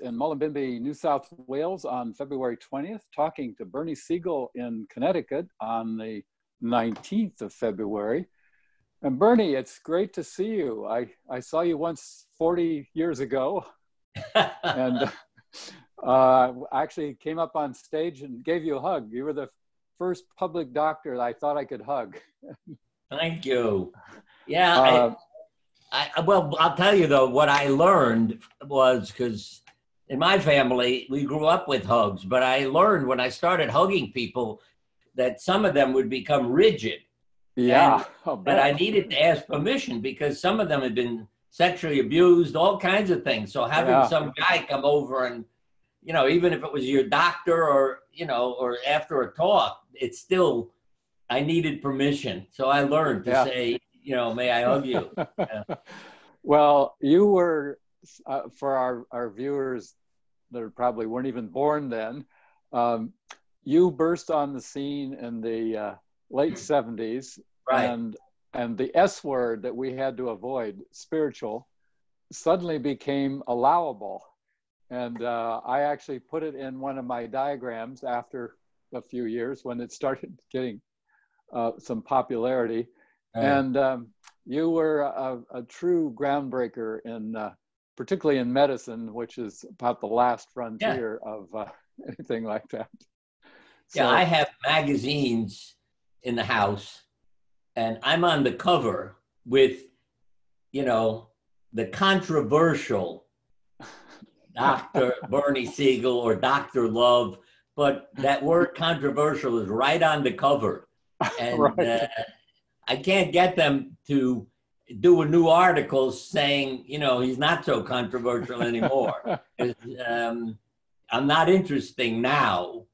in Mullumbimby, New South Wales on February 20th, talking to Bernie Siegel in Connecticut on the 19th of February. And Bernie, it's great to see you. I saw you once 40 years ago and actually came up on stage and gave you a hug. You were the first public doctor that I thought I could hug. Thank you. Yeah, well, I'll tell you though, what I learned was, because in my family, we grew up with hugs, but I learned when I started hugging people that some of them would become rigid. Yeah. But I needed to ask permission because some of them had been sexually abused, all kinds of things. So having some guy come over and, you know, even if it was your doctor or, you know, or after a talk, it's still, I needed permission. So I learned to say, you know, may I hug you? Well, you were, for our viewers that probably weren't even born then, you burst on the scene in the late 70s, right. and the S word that we had to avoid, spiritual, suddenly became allowable. And I actually put it in one of my diagrams after a few years when it started getting some popularity. Right. And you were a true groundbreaker in, particularly in medicine, which is about the last frontier of anything like that. Yeah, I have magazines in the house, and I'm on the cover with, you know, the controversial Dr. Bernie Siegel or Dr. Love, but that word controversial is right on the cover. And right. I can't get them to do a new article saying, you know, he's not so controversial anymore. I'm not interesting now.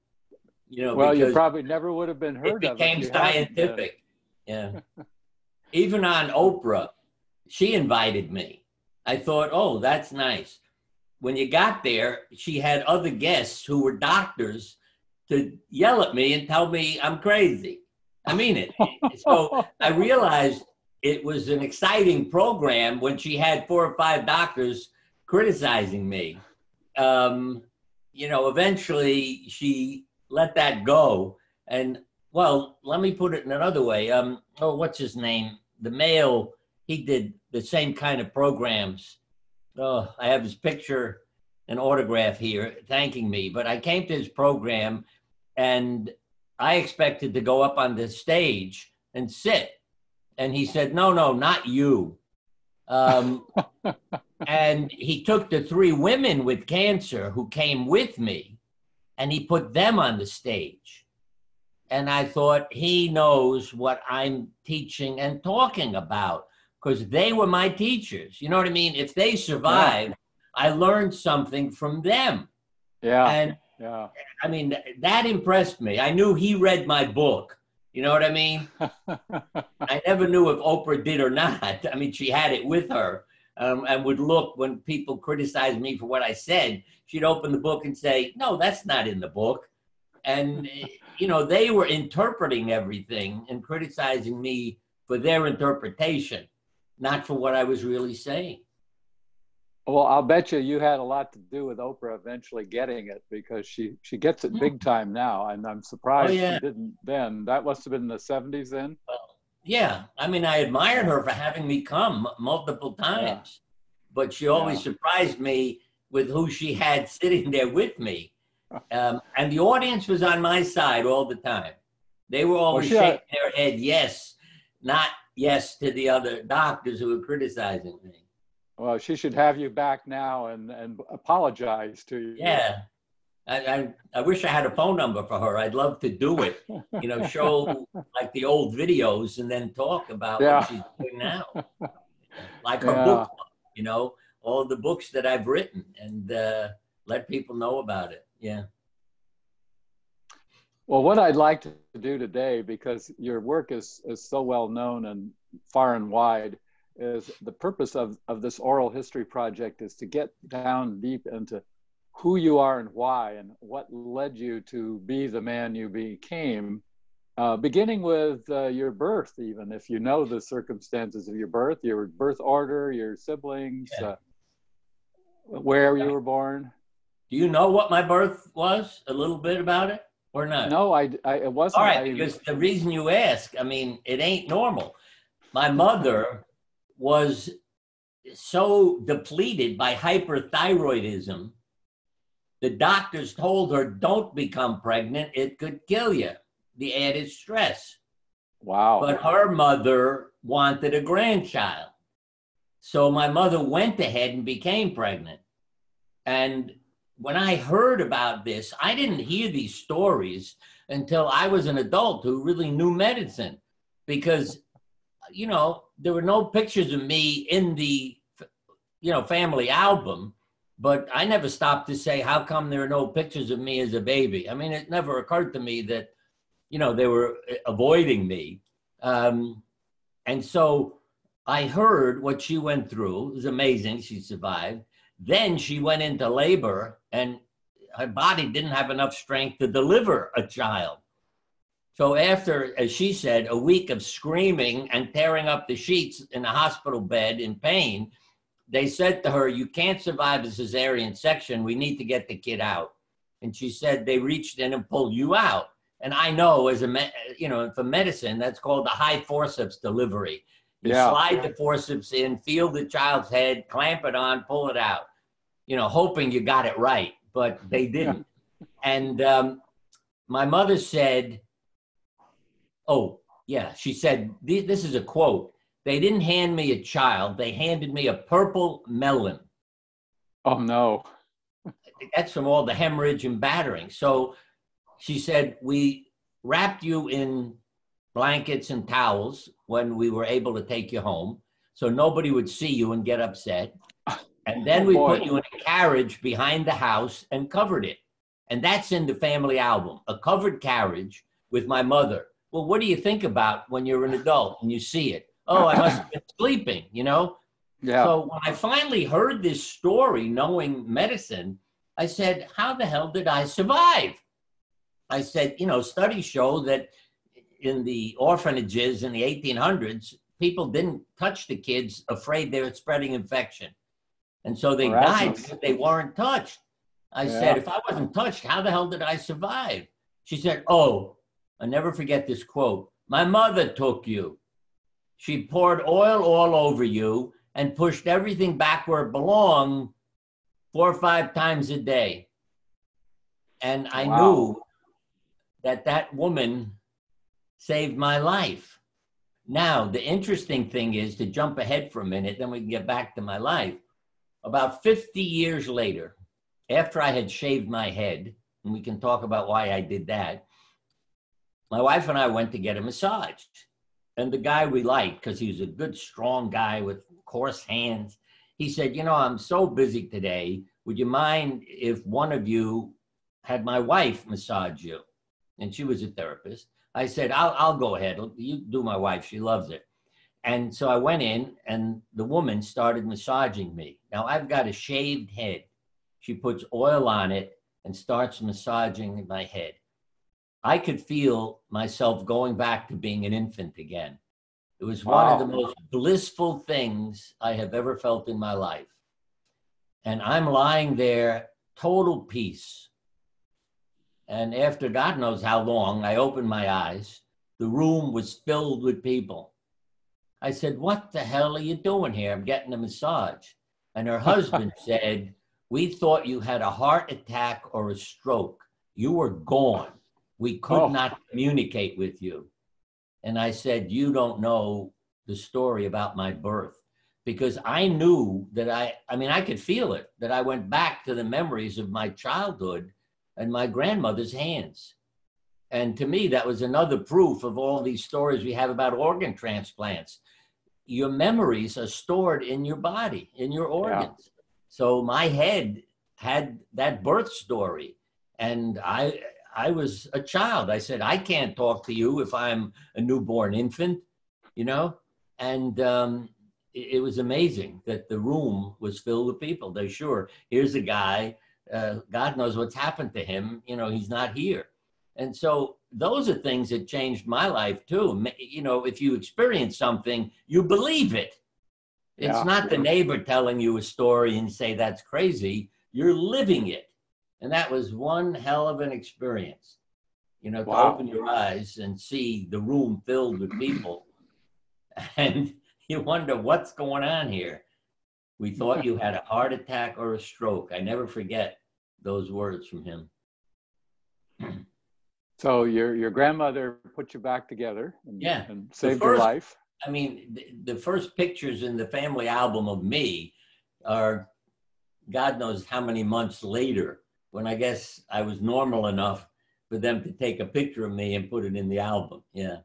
You know, well, you probably never would have been heard of. It became scientific. Yeah. Even on Oprah, she invited me. I thought, oh, that's nice. When you got there, she had other guests who were doctors to yell at me and tell me I'm crazy. I mean it. So I realized it was an exciting program when she had 4 or 5 doctors criticizing me. You know, eventually she let that go. And well, let me put it in another way. Oh, what's his name? The male, he did the same kind of programs. Oh, I have his picture and autograph here thanking me, but I came to his program and I expected to go up on the stage and sit. And he said, no, not you. And he took the 3 women with cancer who came with me and he put them on the stage. And I thought, he knows what I'm teaching and talking about because they were my teachers. You know what I mean? If they survived, I learned something from them. Yeah. And I mean, that impressed me. I knew he read my book. You know what I mean? I never knew if Oprah did or not. I mean, she had it with her and would look when people criticized me for what I said. She'd open the book and say, no, that's not in the book. And, you know, they were interpreting everything and criticizing me for their interpretation, not for what I was really saying. Well, I'll bet you had a lot to do with Oprah eventually getting it because she gets it big time now. And I'm surprised she didn't then. That must have been in the 70s then? Well, yeah. I mean, I admired her for having me come multiple times, but she always surprised me with who she had sitting there with me. And the audience was on my side all the time. They were always shaking their head, yes, not yes to the other doctors who were criticizing me. Well, she should have you back now and apologize to you. Yeah. I wish I had a phone number for her. I'd love to do it, you know, show like the old videos and then talk about what she's doing now. Like her book, you know, all the books that I've written and let people know about it. Yeah. Well, what I'd like to do today, because your work is so well known and far and wide, is the purpose of this oral history project is to get down deep into who you are and why, and what led you to be the man you became, beginning with your birth, even if you know the circumstances of your birth order, your siblings, where you were born. Do you know what my birth was? A little bit about it or not? No, it All wasn't. right, because the reason you ask, I mean, it ain't normal. My mother was so depleted by hyperthyroidism. The doctors told her, don't become pregnant. It could kill you. The added stress. Wow. But her mother wanted a grandchild. So my mother went ahead and became pregnant. And when I heard about this, I didn't hear these stories until I was an adult who really knew medicine, because, you know, there were no pictures of me in the, you know, family album, but I never stopped to say, how come there are no pictures of me as a baby? I mean, it never occurred to me that, you know, they were avoiding me. And so I heard what she went through. It was amazing. She survived. Then she went into labor and her body didn't have enough strength to deliver a child. So after, as she said, a week of screaming and tearing up the sheets in a hospital bed in pain, they said to her, you can't survive a cesarean section. We need to get the kid out. And she said, they reached in and pulled you out. And I know, as a, you know, for medicine, that's called a high forceps delivery. You slide the forceps in, feel the child's head, clamp it on, pull it out, you know, hoping you got it right, but they didn't. And my mother said, oh, yeah, she said, this is a quote. They didn't hand me a child. They handed me a purple melon. Oh, no. That's from all the hemorrhage and battering. So she said, we wrapped you in blankets and towels when we were able to take you home, so nobody would see you and get upset. And then we put you in a carriage behind the house and covered it. And that's in the family album, a covered carriage with my mother. Well, what do you think about when you're an adult and you see it? Oh, I must have been sleeping, you know? Yeah. So when I finally heard this story, knowing medicine, I said, how the hell did I survive? I said, you know, studies show that in the orphanages in the 1800s, people didn't touch the kids, afraid they were spreading infection. And so they died because they weren't touched. I said, if I wasn't touched, how the hell did I survive? She said, oh, I'll never forget this quote. My mother took you. She poured oil all over you and pushed everything back where it belonged 4 or 5 times a day. And I knew that that woman saved my life. Now, the interesting thing is, to jump ahead for a minute, then we can get back to my life. About 50 years later, after I had shaved my head, and we can talk about why I did that, my wife and I went to get a massage. And the guy we liked, because he was a good, strong guy with coarse hands, he said, you know, I'm so busy today. Would you mind if one of you had my wife massage you? And she was a therapist. I said, I'll go ahead. You do my wife. She loves it. And so I went in and the woman started massaging me. Now I've got a shaved head. She puts oil on it and starts massaging my head. I could feel myself going back to being an infant again. It was one of the most blissful things I have ever felt in my life. And I'm lying there, total peace. And after God knows how long, I opened my eyes. The room was filled with people. I said, what the hell are you doing here? I'm getting a massage. And her husband said, we thought you had a heart attack or a stroke. You were gone. We could not communicate with you. And I said, you don't know the story about my birth. Because I knew that I could feel it, that I went back to the memories of my childhood and my grandmother's hands. And to me, that was another proof of all these stories we have about organ transplants. Your memories are stored in your body, in your organs. Yeah. So my head had that birth story. And I was a child. I said, I can't talk to you if I'm a newborn infant, you know? And it was amazing that the room was filled with people. They're sure, here's a guy, God knows what's happened to him. You know, he's not here. And so those are things that changed my life too. You know, if you experience something, you believe it. It's not the neighbor telling you a story and say, that's crazy. You're living it. And that was one hell of an experience, you know, to Wow. open your eyes and see the room filled with people. And you wonder what's going on here. We thought you had a heart attack or a stroke. I never forget those words from him. So your grandmother put you back together and, Yeah. and saved your life. I mean, the first pictures in the family album of me are God knows how many months later, when I guess I was normal enough for them to take a picture of me and put it in the album. Yeah.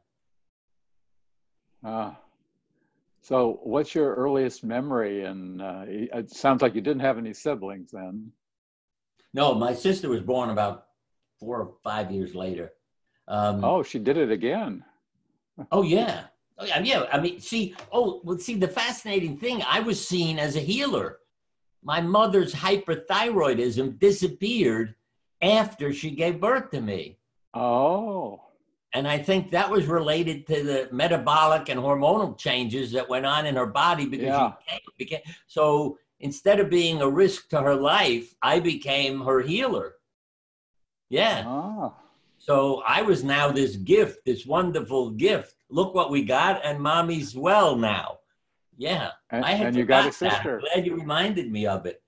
So what's your earliest memory? And it sounds like you didn't have any siblings then. No, my sister was born about 4 or 5 years later. Oh, she did it again. Oh, yeah. Oh, yeah. I mean, see, the fascinating thing, I was seen as a healer. My mother's hyperthyroidism disappeared after she gave birth to me. Oh. And I think that was related to the metabolic and hormonal changes that went on in her body because she became, so instead of being a risk to her life, I became her healer. Yeah. Ah. So I was now this gift, this wonderful gift. Look what we got, and mommy's well now. Yeah. And you got a sister. I'm glad you reminded me of it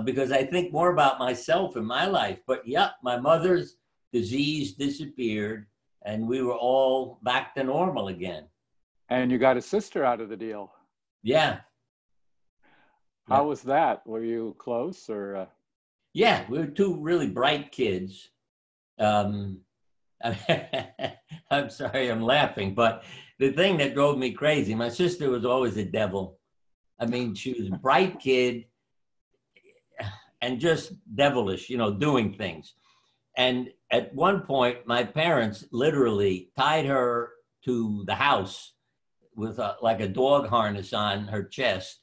because I think more about myself in my life. But yeah, my mother's disease disappeared and we were all back to normal again. And you got a sister out of the deal. Yeah. How was that? Were you close or? Yeah, we were two really bright kids. I'm sorry, I'm laughing, but the thing that drove me crazy, my sister was always a devil. I mean, she was a bright kid and just devilish, you know, doing things. And at one point, my parents literally tied her to the house with like a dog harness on her chest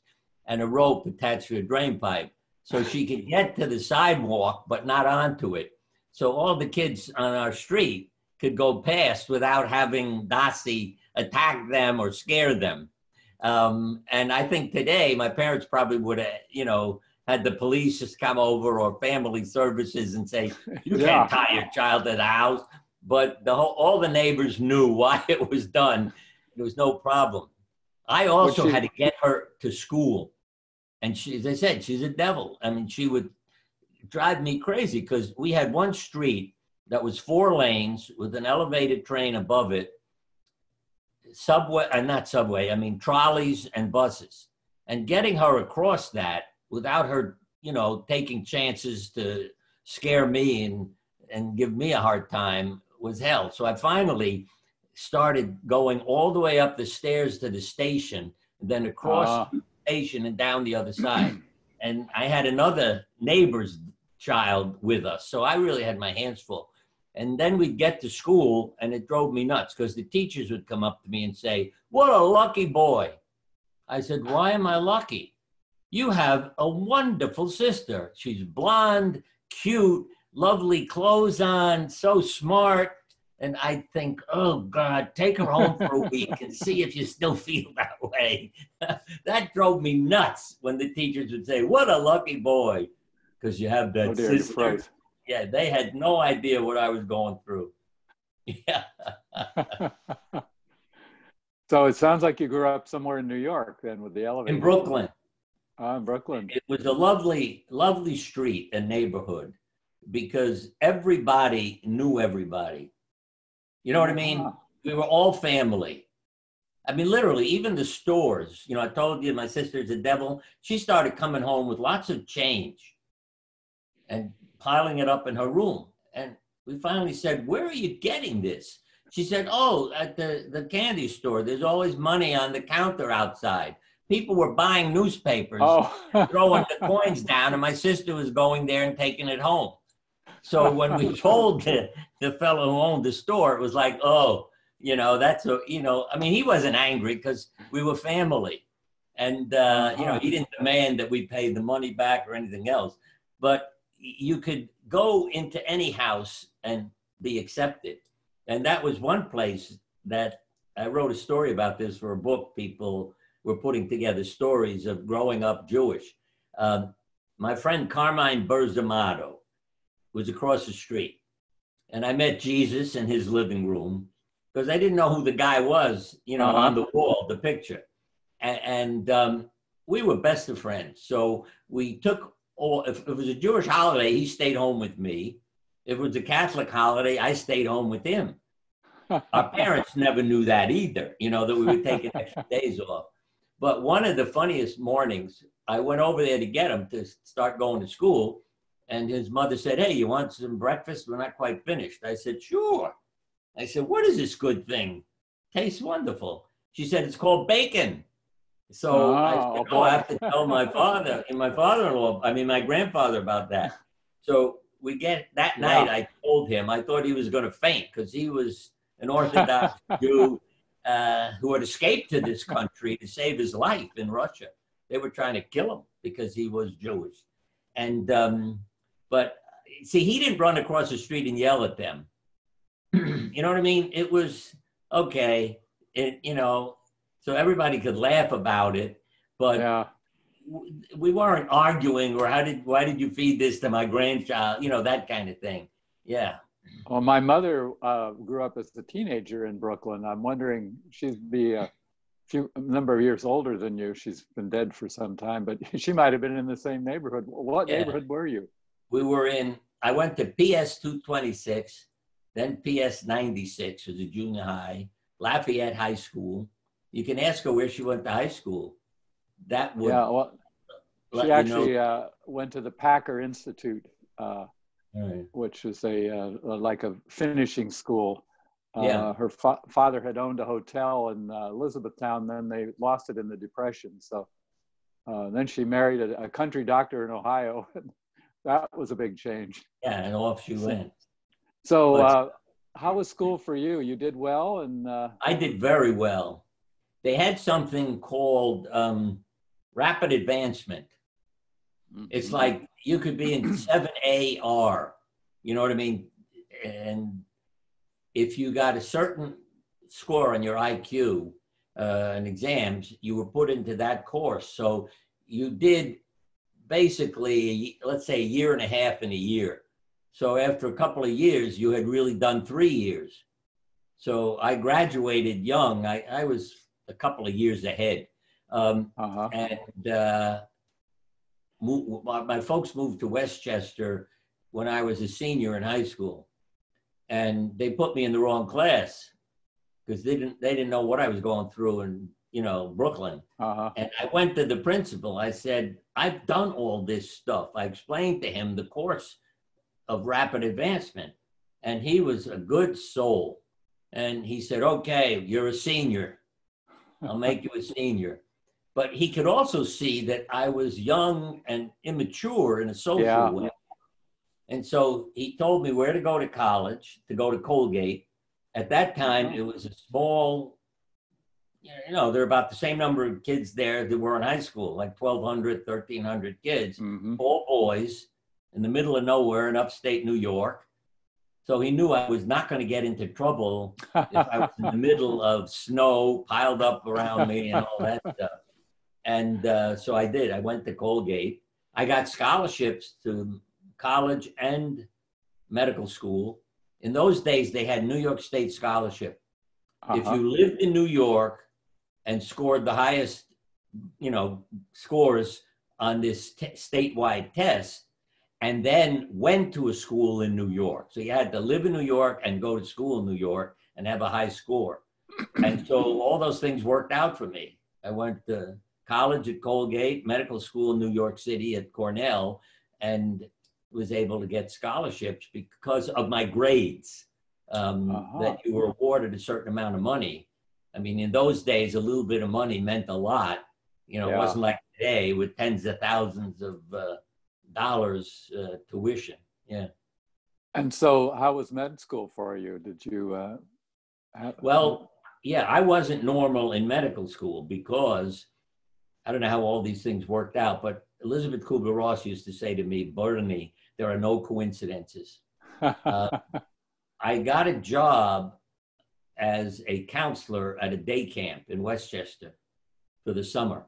and a rope attached to a drain pipe so she could get to the sidewalk, but not onto it. So all the kids on our street could go past without having Dossie attack them or scare them. And I think today my parents probably would have, you know, had the police just come over or family services and say, you can't tie your child to the house. But all the neighbors knew why it was done. There was no problem. I also had to get her to school. And she, as I said, she's a devil. I mean, she would drive me crazy because we had one street that was 4 lanes with an elevated train above it, trolleys and buses. And getting her across that without her, you know, taking chances to scare me and give me a hard time was hell. So I finally started going all the way up the stairs to the station, and then across the station and down the other side. And I had another neighbor's child with us. So I really had my hands full. And then we'd get to school and it drove me nuts because the teachers would come up to me and say, what a lucky boy. I said, why am I lucky? You have a wonderful sister. She's blonde, cute, lovely clothes on, so smart. And I think, oh God, take her home for a week and see if you still feel that way. That drove me nuts when the teachers would say, what a lucky boy. Because you have that sister. Yeah, they had no idea what I was going through. Yeah. So it sounds like you grew up somewhere in New York then with the elevator. In Brooklyn. In Brooklyn. It was a lovely, lovely street and neighborhood because everybody knew everybody. You know what I mean? We were all family. I mean, literally, even the stores, you know, I told you my sister's a devil. She started coming home with lots of change and piling it up in her room. And we finally said, where are you getting this? She said, oh, at the candy store, there's always money on the counter outside. People were buying newspapers, throwing the coins down, and my sister was going there and taking it home. So when we told the fellow who owned the store, it was like, oh, you know, I mean, he wasn't angry because we were family. And, you know, he didn't demand that we pay the money back or anything else. But you could go into any house and be accepted. And that was one place that I wrote a story about this for a book. People were putting together stories of growing up Jewish. My friend Carmine Berzamato, was across the street. And I met Jesus in his living room because I didn't know who the guy was, you know, on the wall, the picture. And we were best of friends. So we took all, if it was a Jewish holiday, he stayed home with me. If it was a Catholic holiday, I stayed home with him. Our parents never knew that either, you know, that we were taking extra days off. But one of the funniest mornings, I went over there to get him to start going to school. And his mother said, hey, you want some breakfast? We're not quite finished. I said, sure. I said, what is this good thing? Tastes wonderful. She said, it's called bacon. So I said, oh, I have to tell my father and my father-in-law, I mean, my grandfather about that. So we get that night, I told him, I thought he was going to faint because he was an Orthodox Jew who had escaped to this country to save his life in Russia. They were trying to kill him because he was Jewish. And, but see, he didn't run across the street and yell at them. You know what I mean? It was okay. You know, so everybody could laugh about it, but we weren't arguing or why did you feed this to my grandchild? You know, that kind of thing. Yeah. Well, my mother grew up as a teenager in Brooklyn. I'm wondering, she'd be a number of years older than you. She's been dead for some time, but she might have been in the same neighborhood. What neighborhood were you? We were I went to PS 226, then PS 96 was a junior high, Lafayette High School. You can ask her where she went to high school. That would she actually went to the Packer Institute, which is like a finishing school. Her father had owned a hotel in Elizabethtown, then they lost it in the Depression. So then she married a country doctor in Ohio. That was a big change. Yeah, and off she went. So how was school for you? You did well? And I did very well. They had something called rapid advancement. Mm-hmm. It's like you could be in 7AR, you know what I mean? And if you got a certain score on your IQ and exams, you were put into that course. So you did basically, let's say, a year and a half in a year. So after a couple of years, you had really done 3 years. So I graduated young. I was a couple of years ahead. And my folks moved to Westchester when I was a senior in high school. And they put me in the wrong class because they didn't know what I was going through in, you know, Brooklyn. And I went to the principal. I said, I've done all this stuff. I explained to him the course of rapid advancement. And he was a good soul. And he said, okay, you're a senior. I'll make you a senior. But he could also see that I was young and immature in a social way. And so he told me where to go to college, to go to Colgate. At that time, it was a small, you know, there are about the same number of kids there that were in high school, like 1,200, 1,300 kids, all boys in the middle of nowhere in upstate New York. So he knew I was not going to get into trouble if I was in the middle of snow piled up around me and all that stuff. And so I did. I went to Colgate. I got scholarships to college and medical school. In those days, they had New York State scholarship. If you lived in New York and scored the highest, you know, scores on this statewide test, and then went to a school in New York. So you had to live in New York and go to school in New York and have a high score. And so all those things worked out for me. I went to college at Colgate, medical school in New York City at Cornell, and was able to get scholarships because of my grades, that you were awarded a certain amount of money. I mean, in those days, a little bit of money meant a lot. You know, it wasn't like today with tens of thousands of dollars tuition. Yeah. And so how was med school for you? Did you? Well, yeah, I wasn't normal in medical school because I don't know how all these things worked out, but Elizabeth Kubler-Ross used to say to me, Bernie, there are no coincidences. I got a job as a counselor at a day camp in Westchester for the summer.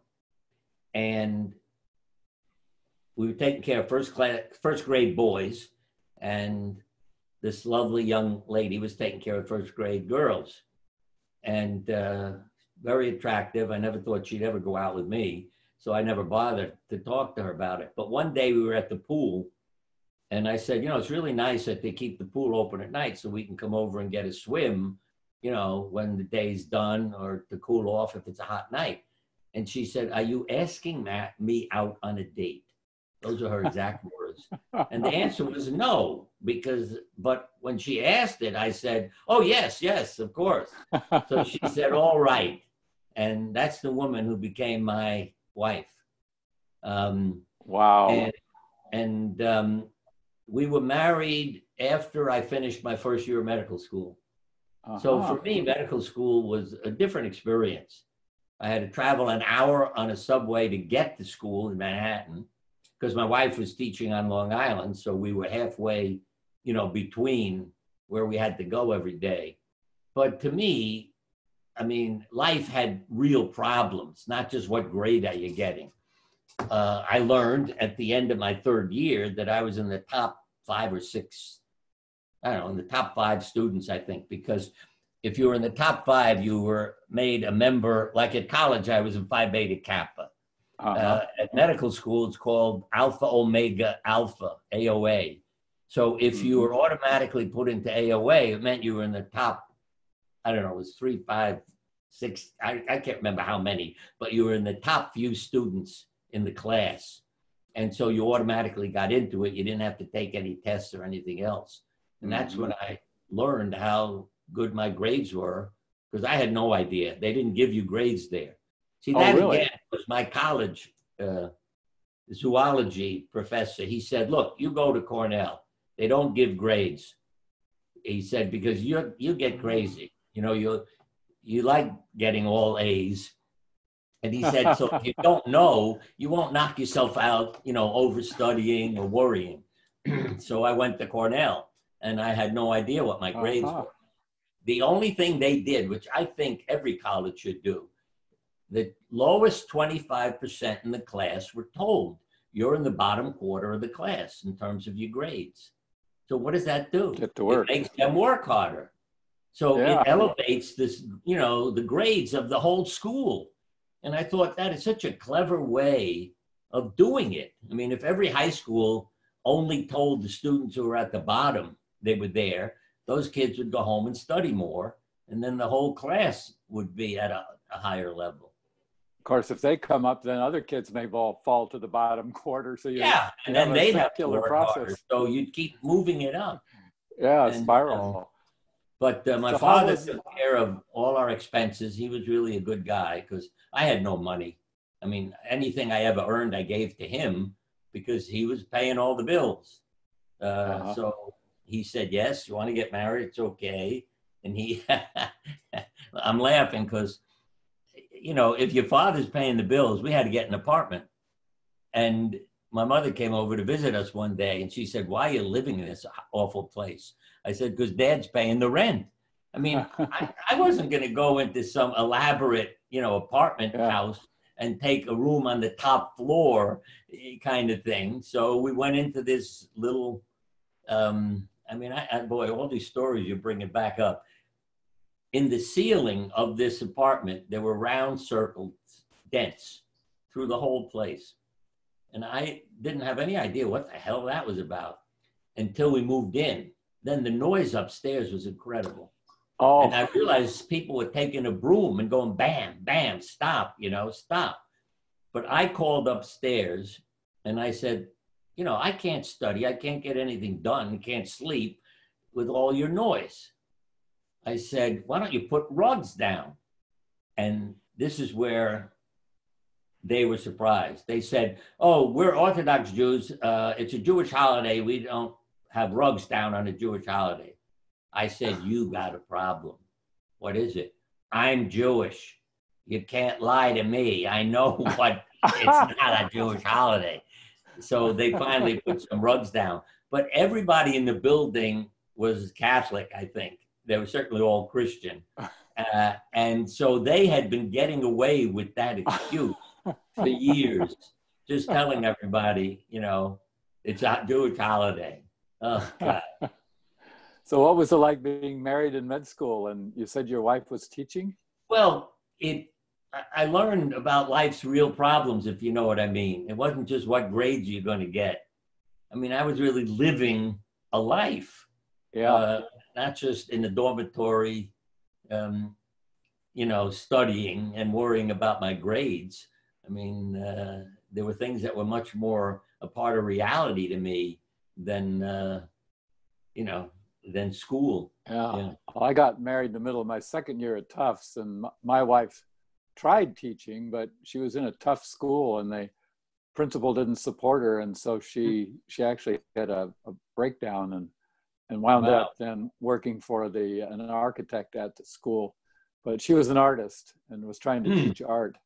And we were taking care of first grade boys. and this lovely young lady was taking care of first grade girls, and very attractive. I never thought she'd ever go out with me, so I never bothered to talk to her about it. But one day we were at the pool, and I said, it's really nice that they keep the pool open at night so we can come over and get a swim, when the day's done, or to cool off if it's a hot night. And she said, "Are you asking me out on a date?" Those are her exact words. And the answer was no, but when she asked it, I said, "Oh, yes, of course." So she said, "All right." And that's the woman who became my wife. Wow. And we were married after I finished my first year of medical school. So for me, medical school was a different experience. I had to travel an hour on a subway to get to school in Manhattan, because my wife was teaching on Long Island. So we were halfway, between where we had to go every day. But to me, life had real problems, not just what grade are you getting. I learned at the end of my third year that I was in the top 5 or 6, in the top 5 students, I think, because if you were in the top 5, you were made a member. Like at college, I was in Phi Beta Kappa. At medical school, it's called Alpha Omega Alpha, AOA. So if you were automatically put into AOA, it meant you were in the top, it was 3, 5, 6, I can't remember how many, but you were in the top few students in the class. And so you automatically got into it. You didn't have to take any tests or anything else. And that's when I learned how good my grades were, because I had no idea. They didn't give you grades there. See, that really? Again was my college zoology professor. He said, "Look, you go to Cornell. They don't give grades." He said, because you get crazy. You like getting all A's. And he said, so if you don't know, you won't knock yourself out, over studying or worrying. So I went to Cornell, and I had no idea what my grades were. The only thing they did, which I think every college should do, the lowest 25% in the class were told, you're in the bottom quarter of the class in terms of your grades. So what does that do? Get to work. It makes them work harder. So it elevates this, the grades of the whole school. And I thought that is such a clever way of doing it. If every high school only told the students who were at the bottom they were there, those kids would go home and study more, and then the whole class would be at a higher level. Of course, if they come up, then other kids may fall to the bottom quarter. So and then they'd have to work harder. So you'd keep moving it up. Yeah, spiral. But my father took care of all our expenses. He was really a good guy, because I had no money. Anything I ever earned, I gave to him, because he was paying all the bills. So he said, "Yes, you want to get married? It's okay." And I'm laughing because, if your father's paying the bills, we had to get an apartment. And my mother came over to visit us one day, and she said, "Why are you living in this awful place?" I said, "Because Dad's paying the rent." I wasn't going to go into some elaborate, apartment house and take a room on the top floor kind of thing. So we went into this little, boy, all these stories you're bringing back up. In the ceiling of this apartment, there were round circles, dents through the whole place. And I didn't have any idea what the hell that was about until we moved in. Then the noise upstairs was incredible. Oh. And I realized people were taking a broom and going, bam, bam, stop, stop. But I called upstairs and I said, I can't study. I can't get anything done. Can't sleep with all your noise. I said, why don't you put rugs down? And this is where they were surprised. They said, "Oh, we're Orthodox Jews. It's a Jewish holiday. We don't have rugs down on a Jewish holiday." I said, "You got a problem." "What is it?" "I'm Jewish. You can't lie to me. I know what, it's not a Jewish holiday." So they finally put some rugs down. But everybody in the building was Catholic, I think. They were certainly all Christian. And so they had been getting away with that excuse for years, just telling everybody, it's a Jewish holiday. Oh God. So what was it like being married in med school? And you said your wife was teaching? Well, I learned about life's real problems, if you know what I mean. It wasn't just what grades you're going to get. I mean, I was really living a life, Yeah. not just in the dormitory, um, studying and worrying about my grades. I mean, there were things that were much more a part of reality to me than, than school. Yeah. Yeah. I got married in the middle of my second year at Tufts, and my wife tried teaching, but she was in a tough school and the principal didn't support her. And so she actually had a breakdown and wound Wow. up then working for an architect at the school. But she was an artist and was trying to teach art.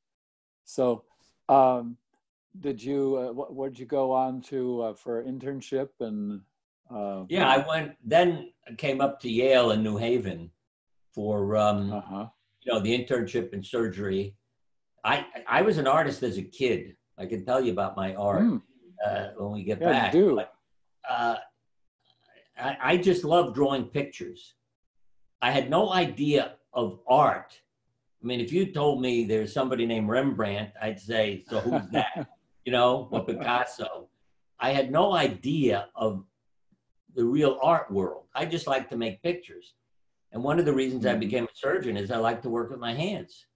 So did you, what did you go on to for internship? And Yeah, I came up to Yale in New Haven for, the internship in surgery. I was an artist as a kid. I can tell you about my art when we get back. Do. But, I just love drawing pictures. I had no idea of art. I mean, if you told me there's somebody named Rembrandt, I'd say, so who's that? Or Picasso. I had no idea of the real art world. I just like to make pictures. And one of the reasons I became a surgeon is I like to work with my hands.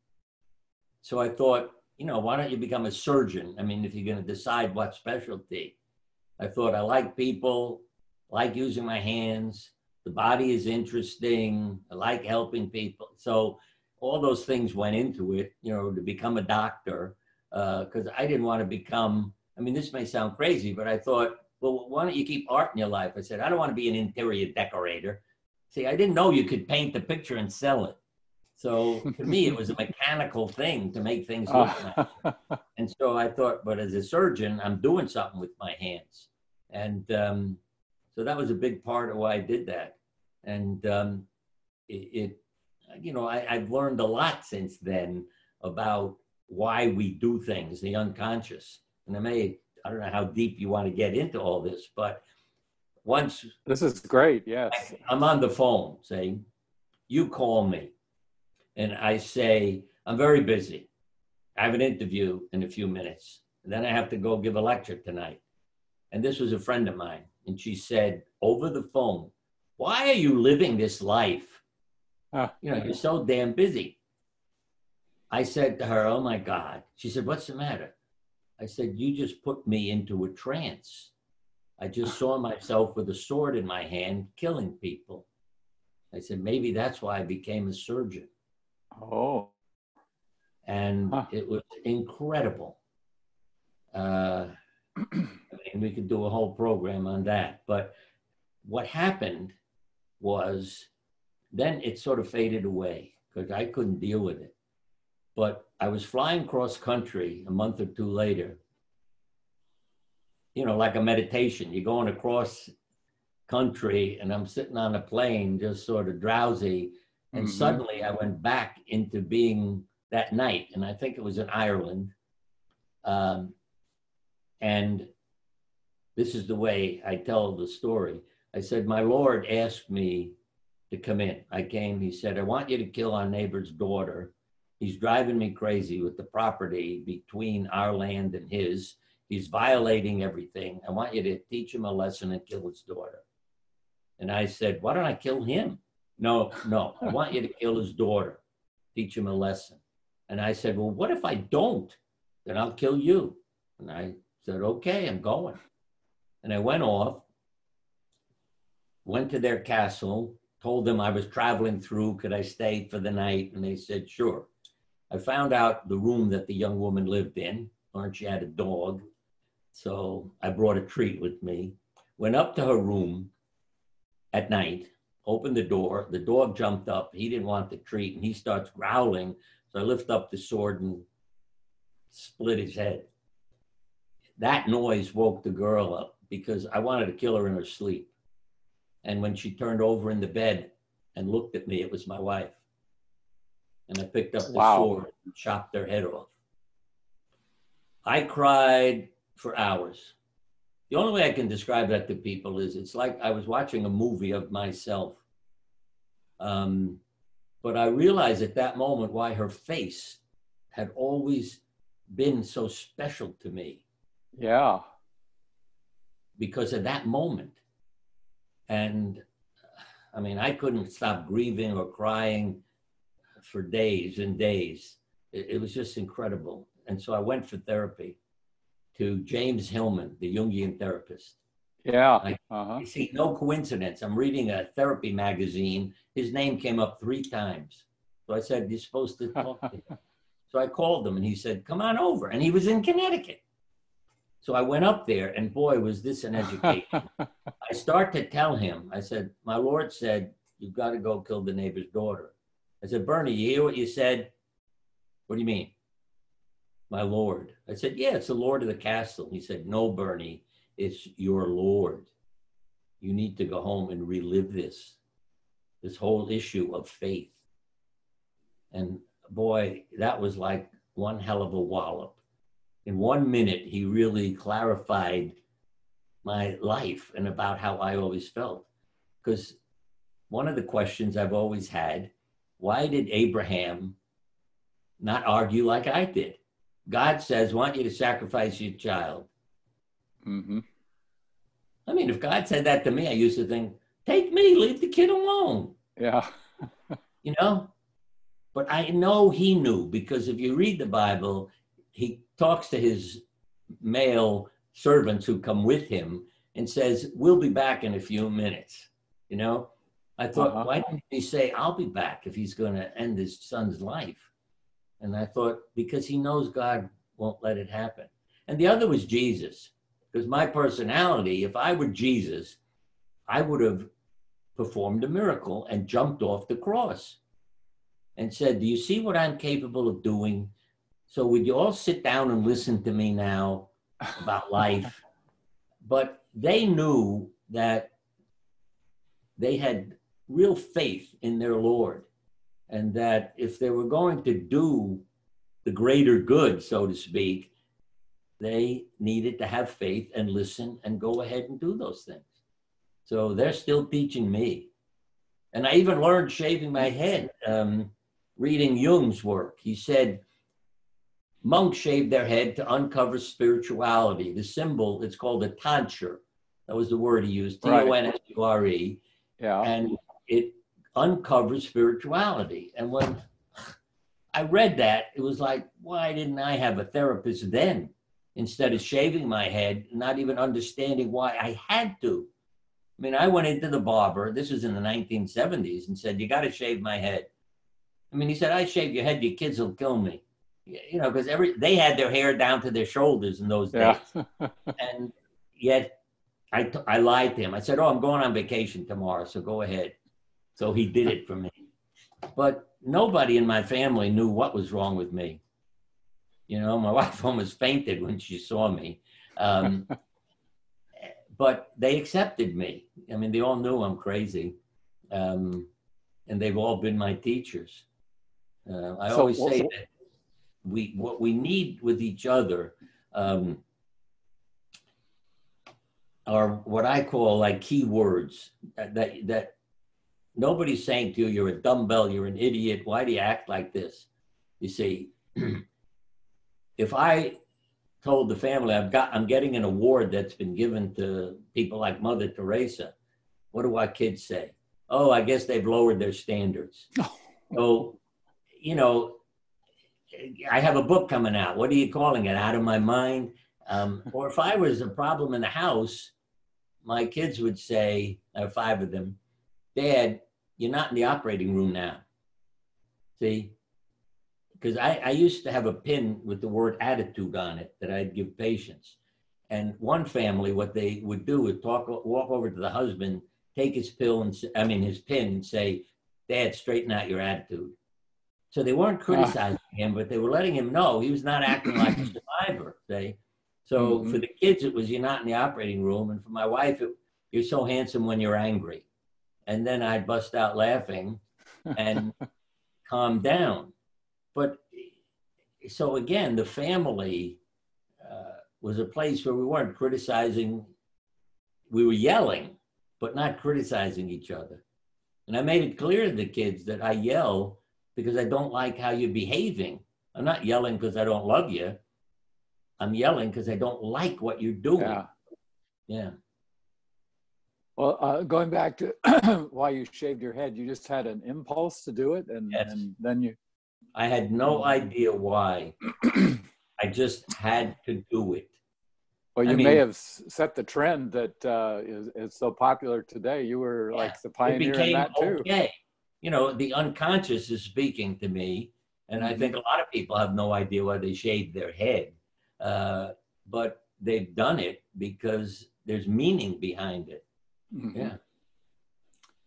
So I thought, why don't you become a surgeon? I mean, if you're going to decide what specialty. I thought I like people, like using my hands. The body is interesting. I like helping people. So all those things went into it, to become a doctor, because I didn't want to become, this may sound crazy, but I thought, well, why don't you keep art in your life? I said, I don't want to be an interior decorator. See, I didn't know you could paint the picture and sell it. So to me, it was a mechanical thing to make things look nice. And so I thought, but as a surgeon, I'm doing something with my hands. And so that was a big part of why I did that. And I've learned a lot since then about why we do things, the unconscious. And I don't know how deep you want to get into all this, but once this is great. Yes. I'm on the phone, say, you call me. And I say, I'm very busy. I have an interview in a few minutes. And then I have to go give a lecture tonight. And this was a friend of mine. And she said, over the phone, why are you living this life? You're so damn busy. I said to her, oh my God. She said, what's the matter? I said, you just put me into a trance. I just saw myself with a sword in my hand killing people. I said, maybe that's why I became a surgeon. Oh. And it was incredible. We could do a whole program on that. But what happened was then it sort of faded away because I couldn't deal with it. But I was flying cross country a month or two later, like a meditation. You're going across country and I'm sitting on a plane just sort of drowsy. And suddenly I went back into being that night. And I think it was in Ireland. And this is the way I tell the story. I said, my Lord asked me to come in. I came, he said, I want you to kill our neighbor's daughter. He's driving me crazy with the property between our land and his. He's violating everything. I want you to teach him a lesson and kill his daughter. And I said, why don't I kill him? No, I want you to kill his daughter, teach him a lesson. And I said, well, what if I don't? Then I'll kill you. And I said, okay, I'm going. And I went off, went to their castle, told them I was traveling through, could I stay for the night? And they said, sure. I found out the room that the young woman lived in. Learned she had a dog. So I brought a treat with me, went up to her room at night, opened the door. The dog jumped up. He didn't want the treat and he starts growling. So I lift up the sword and split his head. That noise woke the girl up because I wanted to kill her in her sleep. And when she turned over in the bed and looked at me, it was my wife. And I picked up the sword and chopped her head off. I cried for hours The only way I can describe that to people is it's like I was watching a movie of myself. But I realized at that moment why her face had always been so special to me. Yeah. Because of that moment. And I mean, I couldn't stop grieving or crying for days and days. It was just incredible. And so I went for therapy to James Hillman, the Jungian therapist. Yeah. You see, no coincidence. I'm reading a therapy magazine. His name came up 3 times. So I said, you're supposed to talk to him. So I called him and he said, come on over. And he was in Connecticut. So I went up there and boy, was this an education. I start to tell him, I said, my Lord said, you've got to go kill the neighbor's daughter. I said, Bernie, you hear what you said? What do you mean? My Lord. I said, yeah, it's the Lord of the castle. He said, no, Bernie, it's your Lord. You need to go home and relive this whole issue of faith. And boy, that was like one hell of a wallop. In 1 minute, he really clarified my life and about how I always felt. Because one of the questions I've always had, why did Abraham not argue like I did? God says, I want you to sacrifice your child. Mm-hmm. I mean, if God said that to me, I used to think, take me, leave the kid alone. Yeah. You know? But I know he knew, because if you read the Bible, he talks to his male servants who come with him and says, we'll be back in a few minutes. You know, I thought, why didn't he say, I'll be back if he's going to end his son's life? And I thought, because he knows God won't let it happen. And the other was Jesus, because my personality, if I were Jesus, I would have performed a miracle and jumped off the cross and said, do you see what I'm capable of doing? So would you all sit down and listen to me now about life? But they knew that they had real faith in their Lord, and that if they were going to do the greater good, so to speak, they needed to have faith and listen and go ahead and do those things. So they're still teaching me. And I even learned shaving my head, reading Jung's work. He said, monks shave their head to uncover spirituality. The symbol, it's called a tonsure. That was the word he used, T-O-N-S-U-R-E. Yeah. And it uncovers spirituality. And when I read that, it was like, why didn't I have a therapist then? Instead of shaving my head, not even understanding why I had to. I mean, I went into the barber, this was in the 1970s, and said, you got to shave my head. I mean, he said, I shave your head, your kids will kill me. You know, because they had their hair down to their shoulders in those days. And yet I lied to him. I said, oh, I'm going on vacation tomorrow, so go ahead. So he did it for me. But nobody in my family knew what was wrong with me. You know, my wife almost fainted when she saw me. But they accepted me. I mean, they all knew I'm crazy. And they've all been my teachers. I always say that what we need with each other are what I call like key words that nobody's saying to you, you're a dumbbell, you're an idiot. Why do you act like this? You see, if I told the family I'm getting an award that's been given to people like Mother Teresa, what do our kids say? Oh, I guess they've lowered their standards. So, you know, I have a book coming out. What are you calling it? Out of My Mind? Or if I was a problem in the house, my kids would say, I have 5 of them, Dad, you're not in the operating room now. See? Because I used to have a pin with the word attitude on it that I'd give patients. And one family, what they would do would walk over to the husband, take his his pin and say, Dad, straighten out your attitude. So they weren't criticizing him, but they were letting him know he was not acting like a survivor. See? So for the kids, it was, you're not in the operating room. And for my wife, you're so handsome when you're angry. And then I'd bust out laughing and calm down. But so again, the family was a place where we weren't criticizing we were yelling, but not criticizing each other. And I made it clear to the kids that I yell because I don't like how you're behaving. I'm not yelling because I don't love you. I'm yelling because I don't like what you're doing. Yeah. Yeah. Well, going back to why you shaved your head, you just had an impulse to do it, and, Yes. and then you. I had no idea why. I just had to do it. Well, I you mean, may have set the trend that is so popular today. You were like the pioneer in that too. Okay. You know, the unconscious is speaking to me. And I think a lot of people have no idea why they shave their head. But they've done it because there's meaning behind it. Yeah.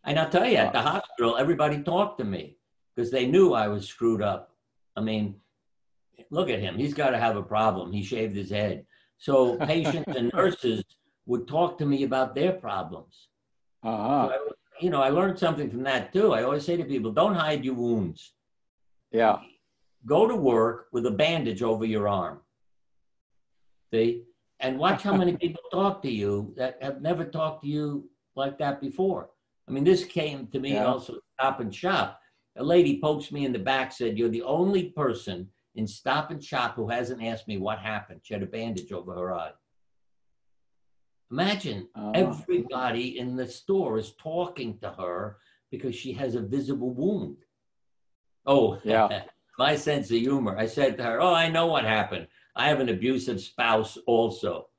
And I'll tell you, at the hospital, everybody talked to me because they knew I was screwed up. I mean, look at him. He's got to have a problem. He shaved his head. So patients and nurses would talk to me about their problems. So I learned something from that too. I always say to people, don't hide your wounds. Yeah. Go to work with a bandage over your arm. See? And watch how many people talk to you that have never talked to you like that before. I mean, this came to me also Stop and Shop. A lady pokes me in the back, said, you're the only person in Stop and Shop who hasn't asked me what happened. She had a bandage over her eye. Imagine everybody in the store is talking to her because she has a visible wound. Oh, yeah. My sense of humor. I said to her, oh, I know what happened. I have an abusive spouse also.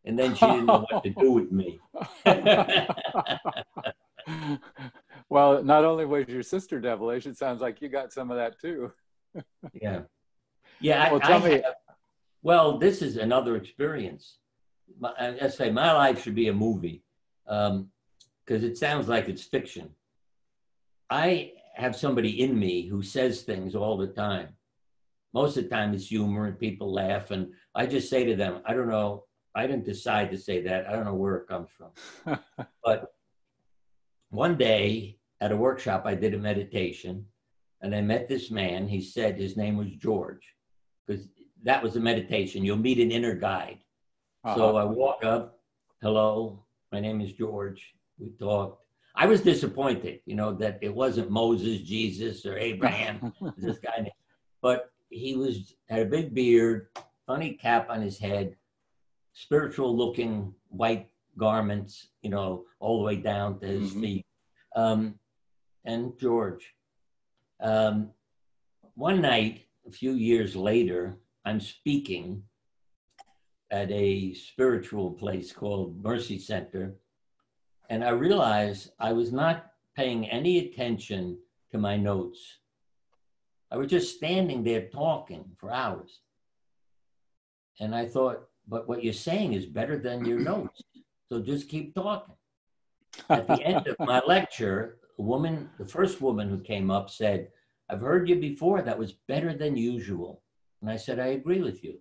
And then she didn't know what to do with me. Well, not only was your sister devilish, it sounds like you got some of that too. Yeah. Yeah. Well, tell me. Well, this is another experience. I say my life should be a movie because it sounds like it's fiction. I have somebody in me who says things all the time. Most of the time it's humor and people laugh. And I just say to them, I don't know. I didn't decide to say that. I don't know where it comes from. But one day at a workshop, I did a meditation and I met this man. He said his name was George because that was a meditation. You'll meet an inner guide. So I walk up, hello, my name is George. We talked. I was disappointed, that it wasn't Moses, Jesus, or Abraham, this guy. But he had a big beard, funny cap on his head, spiritual looking white garments, all the way down to his feet. And George, one night, a few years later, I'm speaking at a spiritual place called Mercy Center. And I realized I was not paying any attention to my notes. I was just standing there talking for hours. And I thought, but what you're saying is better than your notes. So just keep talking. At the end of my lecture, the first woman who came up said, I've heard you before, that was better than usual. And I said, I agree with you.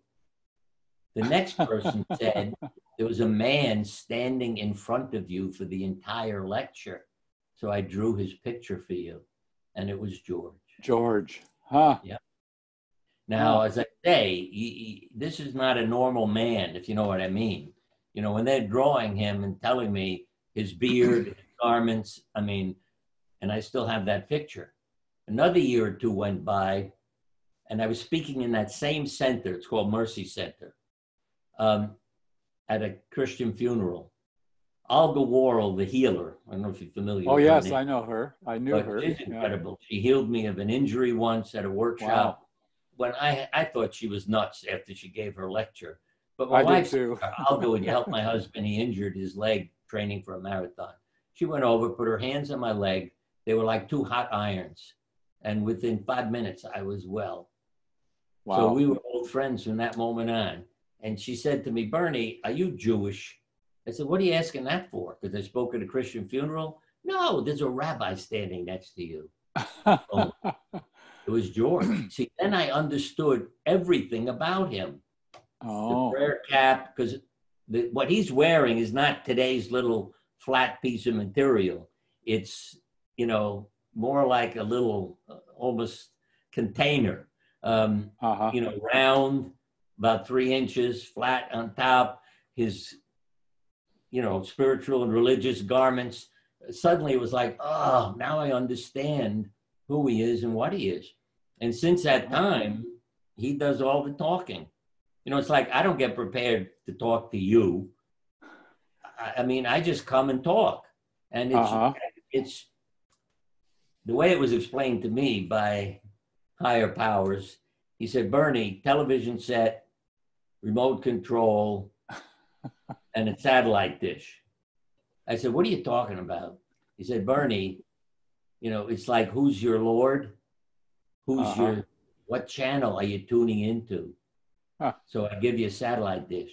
The next person said, there was a man standing in front of you for the entire lecture. So I drew his picture for you. And it was George. George, huh? Yeah. Now, as I say, this is not a normal man, if you know what I mean. When they're drawing him and telling me his beard, his garments, and I still have that picture. Another year or two went by, and I was speaking in that same center. It's called Mercy Center. At a Christian funeral. Olga Worrell, the healer. I don't know if you're familiar with her. Oh, yes, name. I know her. I knew her. She's incredible. Yeah. She healed me of an injury once at a workshop. Wow. When I thought she was nuts after she gave her lecture. But my wife said, Olga, would you help my husband? He injured his leg training for a marathon. She went over, put her hands on my leg. They were like two hot irons. And within 5 minutes, I was well. Wow. So we were old friends from that moment on. And she said to me, Bernie, are you Jewish? I said, what are you asking that for? Because I spoke at a Christian funeral? No, there's a rabbi standing next to you. Oh, it was George. See, then I understood everything about him. The prayer cap, because what he's wearing is not today's little flat piece of material. It's, more like a little almost container, round, about 3 inches, flat on top. His you know, spiritual and religious garments. Suddenly it was like, oh, now I understand who he is and what he is. And since that time, he does all the talking. You know, it's like, I don't get prepared to talk to you. I mean, I just come and talk. And it's the way it was explained to me by higher powers. He said, Bernie, television set, remote control, and a satellite dish. I said, what are you talking about? He said, Bernie, you know, it's like, who's your Lord? Who's your, what channel are you tuning into? So I give you a satellite dish.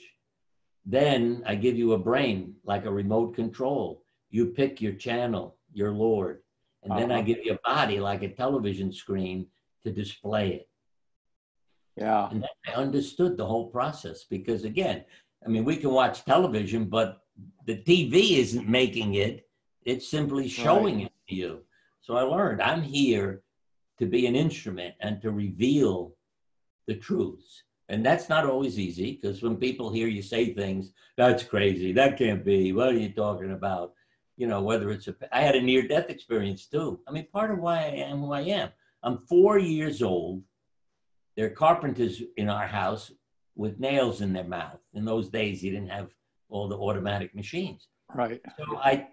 Then I give you a brain, like a remote control. You pick your channel, your Lord. And then I give you a body, like a television screen, to display it. Yeah. And then I understood the whole process, because again, I mean, we can watch television, but the TV isn't making it. It's simply showing it to you. So I learned I'm here to be an instrument and to reveal the truths. And that's not always easy, because when people hear you say things, that's crazy, that can't be, what are you talking about? You know, whether it's I had a near-death experience too. I mean, part of why I am who I am. I'm 4 years old. There are carpenters in our house with nails in their mouth. In those days, you didn't have all the automatic machines. Right. So I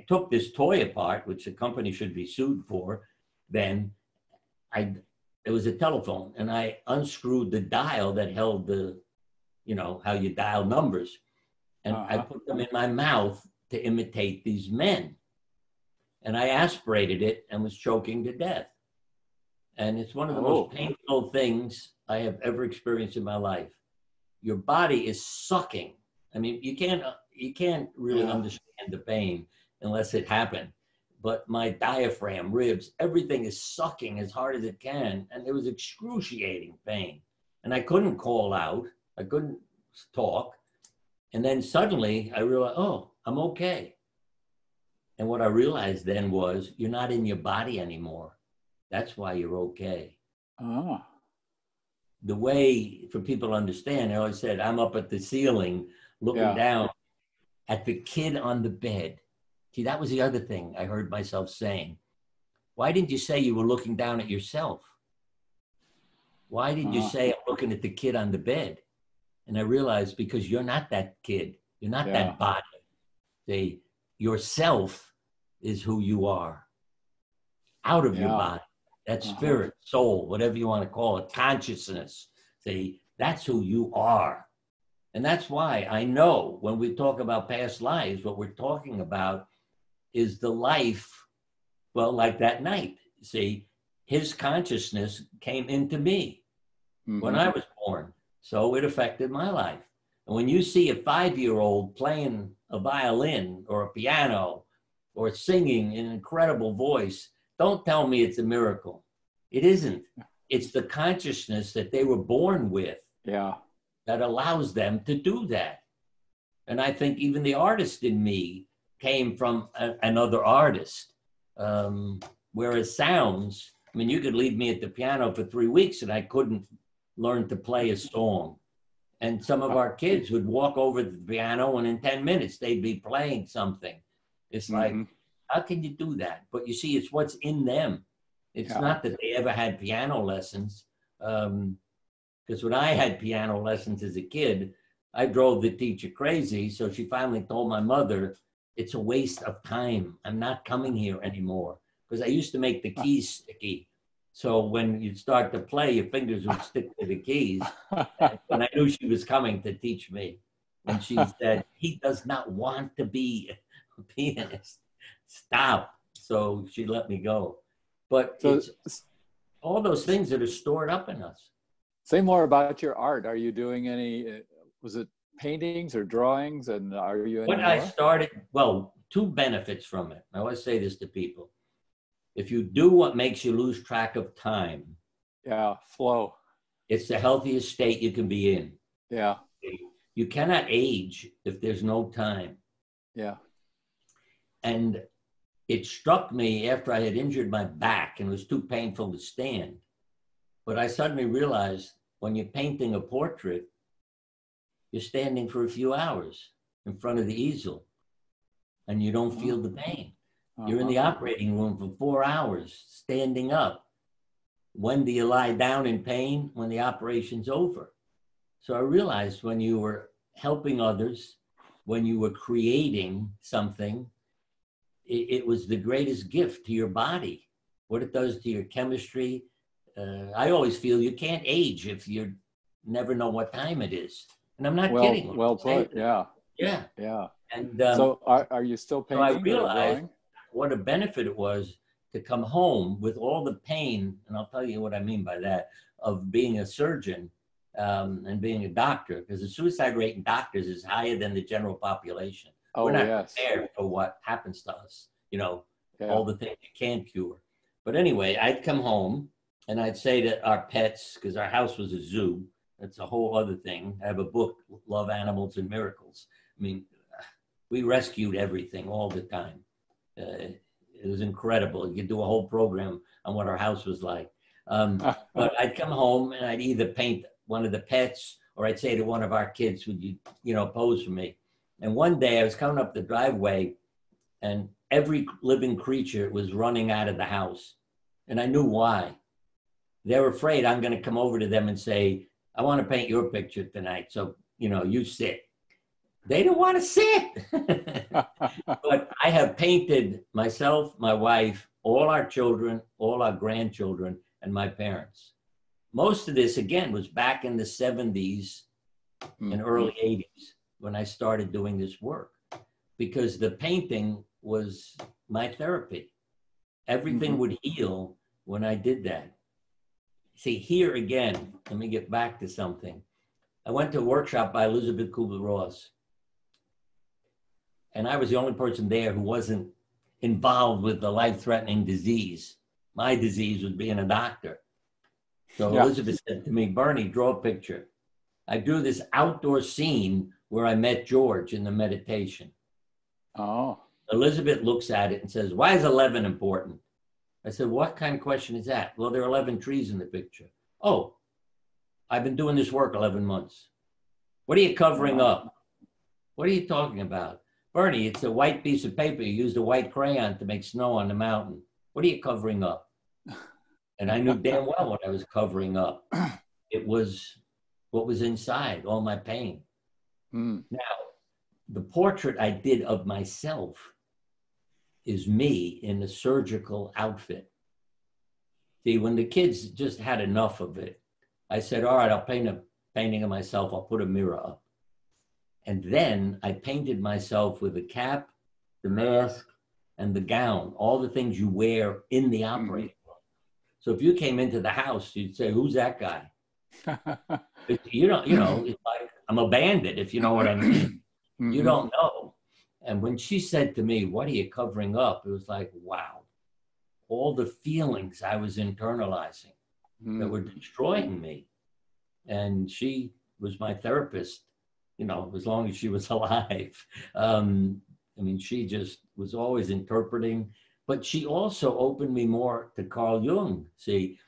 took this toy apart, which the company should be sued for. Then it was a telephone, and I unscrewed the dial that held the, you know, how you dial numbers. And I put them in my mouth to imitate these men. And I aspirated it and was choking to death. And it's one of the most painful things I have ever experienced in my life. Your body is sucking. I mean, you can't really understand the pain unless it happened. But my diaphragm, ribs, everything is sucking as hard as it can. And there was excruciating pain. And I couldn't call out. I couldn't talk. And then suddenly I realized, oh, I'm okay. And what I realized then was, you're not in your body anymore. That's why you're okay. The way for people to understand, I always said, I'm up at the ceiling looking down at the kid on the bed. See, that was the other thing I heard myself saying. Why didn't you say you were looking down at yourself? Why did you say I'm looking at the kid on the bed? And I realized, because you're not that kid. You're not that body. See, yourself is who you are. Out of your body. That spirit, soul, whatever you want to call it, consciousness. See, that's who you are. And that's why I know when we talk about past lives, what we're talking about is the life, well, like that night. See, his consciousness came into me when I was born. So it affected my life. And when you see a 5-year-old playing a violin or a piano or singing in an incredible voice, don't tell me it's a miracle. It isn't. It's the consciousness that they were born with that allows them to do that. And I think even the artist in me came from another artist. Whereas sounds, I mean, you could leave me at the piano for 3 weeks and I couldn't learn to play a song. And some of our kids would walk over to the piano and in 10 minutes they'd be playing something. It's like, how can you do that? But you see, it's what's in them. It's not that they ever had piano lessons. Because when I had piano lessons as a kid, I drove the teacher crazy. So she finally told my mother, it's a waste of time. I'm not coming here anymore. Because I used to make the keys sticky. So when you start to play, your fingers would stick to the keys. And I knew she was coming to teach me. And she said, he does not want to be a pianist. Stop. So she let me go. But it's all those things that are stored up in us. Say more about your art. Are you doing any, was it paintings or drawings? And are you When I started, well, 2 benefits from it. I always say this to people. If you do what makes you lose track of time. Flow. It's the healthiest state you can be in. Yeah. You cannot age if there's no time. Yeah. And it struck me after I had injured my back and it was too painful to stand. But I suddenly realized when you're painting a portrait, you're standing for a few hours. in front of the easel and you don't feel the pain. You're in the operating room for 4 hours, standing up. When do you lie down in pain? When the operation's over. So I realized when you were helping others, when you were creating something, it was the greatest gift to your body. What it does to your chemistry. I always feel you can't age if you never know what time it is. And I'm not kidding. Well put, yeah. Yeah. Yeah. And so are you still painting? So I realized what a benefit it was to come home with all the pain, and I'll tell you what I mean by that, of being a surgeon and being a doctor, because the suicide rate in doctors is higher than the general population. We're not prepared for what happens to us, you know, all the things you can't cure. But anyway, I'd come home and I'd say to our pets, because our house was a zoo, that's a whole other thing. I have a book, Love Animals and Miracles. I mean, we rescued everything all the time. It was incredible. You could do a whole program on what our house was like. But I'd come home and I'd either paint one of the pets or I'd say to one of our kids, would you, pose for me? And one day I was coming up the driveway and every living creature was running out of the house. And I knew why. They're afraid I'm going to come over to them and say, I want to paint your picture tonight. So, you sit. They didn't want to sit. But I have painted myself, my wife, all our children, all our grandchildren, and my parents. Most of this, again, was back in the 70s and early 80s when I started doing this work, because the painting was my therapy. Everything would heal when I did that. See, here again, let me get back to something. I went to a workshop by Elizabeth Kubler-Ross. And I was the only person there who wasn't involved with the life-threatening disease. My disease was being a doctor. So Elizabeth said to me, Bernie, draw a picture. I drew this outdoor scene where I met George in the meditation. Oh. Elizabeth looks at it and says, why is 11 important? I said, what kind of question is that? Well, there are 11 trees in the picture. Oh, I've been doing this work 11 months. What are you covering up? What are you talking about? Bernie, it's a white piece of paper. You used a white crayon to make snow on the mountain. What are you covering up? And I knew damn well what I was covering up. It was what was inside, all my pain. Now, the portrait I did of myself is me in a surgical outfit. See, when the kids just had enough of it, I said, all right, I'll paint a painting of myself. I'll put a mirror up. And then I painted myself with the cap, the mask, and the gown, all the things you wear in the operating room. So if you came into the house, you'd say, who's that guy? It's like, I'm a bandit, if you know what I mean. You don't know. And when she said to me, what are you covering up? It was like, wow, all the feelings I was internalizing that were destroying me. And she was my therapist, as long as she was alive. She just was always interpreting, but she also opened me more to Carl Jung. See,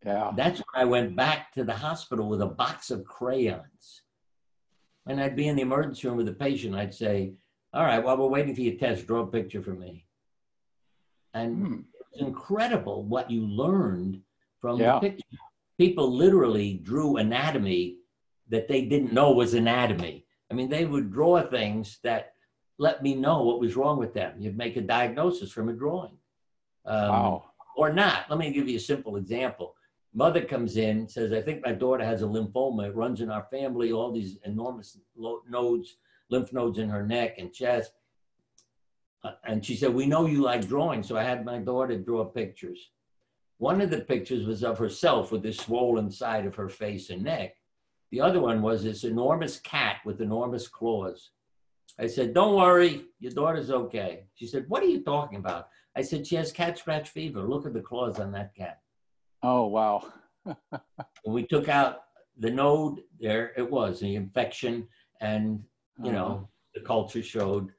that's when I went back to the hospital with a box of crayons. And I'd be in the emergency room with a patient. I'd say, all right, while we're waiting for your test, draw a picture for me. And it was incredible what you learned from the picture. People literally drew anatomy that they didn't know was anatomy. I mean, they would draw things that let me know what was wrong with them. You'd make a diagnosis from a drawing. Or not. Let me give you a simple example. Mother comes in, says, I think my daughter has a lymphoma. It runs in our family, all these enormous nodes, lymph nodes in her neck and chest. And she said, we know you like drawing. So I had my daughter draw pictures. One of the pictures was of herself with this swollen side of her face and neck. The other one was this enormous cat with enormous claws. I said, don't worry, your daughter's okay. She said, what are you talking about? I said, she has cat scratch fever. Look at the claws on that cat. Oh, wow. When we took out the node, there it was, the infection, and, the culture showed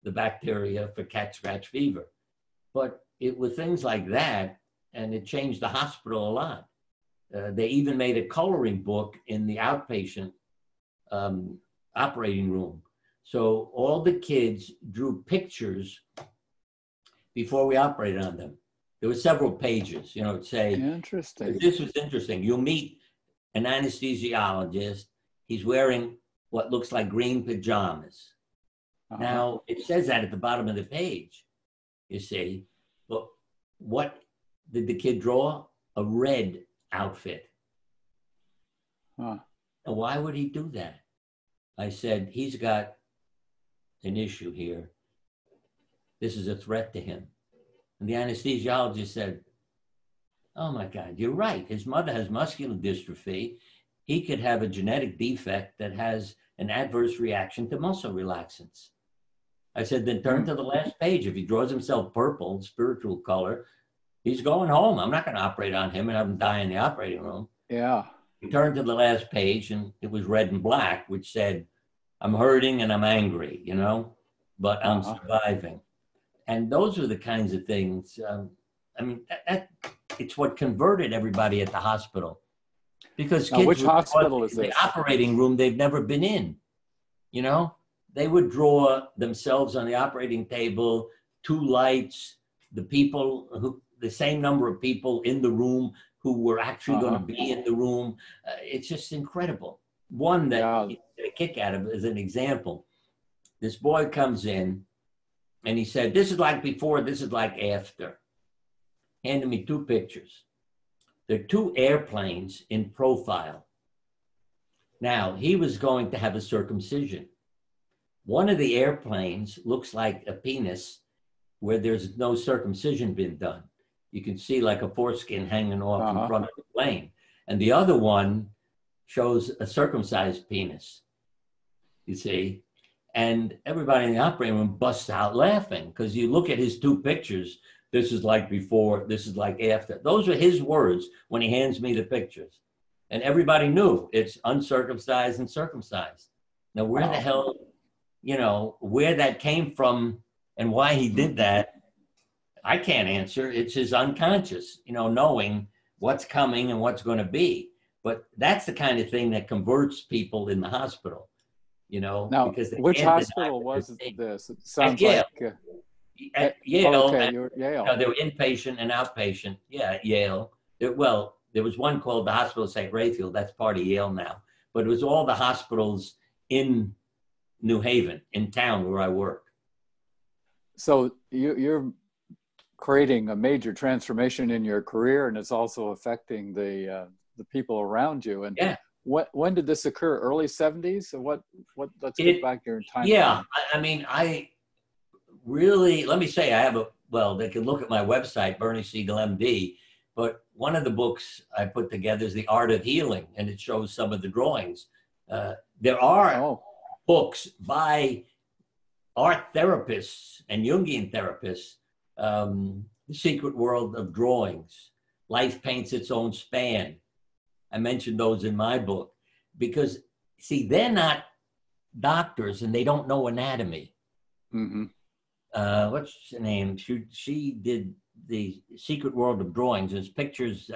the bacteria for cat scratch fever. But it was things like that, and it changed the hospital a lot. They even made a coloring book in the outpatient operating room So all the kids drew pictures before we operated on them. There were several pages, you know, it'd say, Interesting. this was interesting. You'll meet an anesthesiologist. He's wearing what looks like green pajamas. Now, it says that at the bottom of the page, you see. But what did the kid draw? A red outfit. Now, why would he do that? I said, he's got an issue here. This is a threat to him. And the anesthesiologist said, oh my God, you're right. His mother has muscular dystrophy. He could have a genetic defect that has an adverse reaction to muscle relaxants. I said, then turn to the last page. If he draws himself purple, spiritual color, he's going home. I'm not going to operate on him and have him die in the operating room. Yeah. He turned to the last page and it was red and black, which said, I'm hurting and I'm angry, you know, but I'm surviving. And those are the kinds of things, I mean, it's what converted everybody at the hospital. Because now, kids which hospital is in the this? operating room they've never been in, you know? They would draw themselves on the operating table, 2 lights, the people who, the same number of people in the room who were actually going to be in the room. It's just incredible. One that you get a kick out of as an example. This boy comes in and he said, this is like before, this is like after. Handed me 2 pictures. They're 2 airplanes in profile. Now, he was going to have a circumcision. One of the airplanes looks like a penis where there's no circumcision been done. You can see like a foreskin hanging off in front of the plane. And the other one shows a circumcised penis, you see. And everybody in the operating room busts out laughing because you look at his 2 pictures. This is like before, this is like after. Those are his words when he hands me the pictures. And everybody knew it's uncircumcised and circumcised. Now, where the hell, you know, where that came from and why he did that, I can't answer. It's his unconscious, you know, knowing what's coming and what's going to be. But that's the kind of thing that converts people in the hospital, you know. Now, because which hospital was this? It sounds like... At Yale, okay, and, Yale. You know, they were inpatient and outpatient. Yeah, at Yale. Well, there was one called the Hospital St. Raphael. That's part of Yale now. But it was all the hospitals in New Haven, in town where I work. So you're creating a major transformation in your career, and it's also affecting the people around you. And when did this occur? Early 70s? Or what? Let's get back your time. Yeah, I mean, I really, let me say, I have they can look at my website, Bernie Siegel, MD, but one of the books I put together is The Art of Healing, and it shows some of the drawings. There are books by art therapists and Jungian therapists, The Secret World of Drawings, Life Paints Its Own Span. I mentioned those in my book because, see, they're not doctors and they don't know anatomy. What's her name? She did The Secret World of Drawings. There's pictures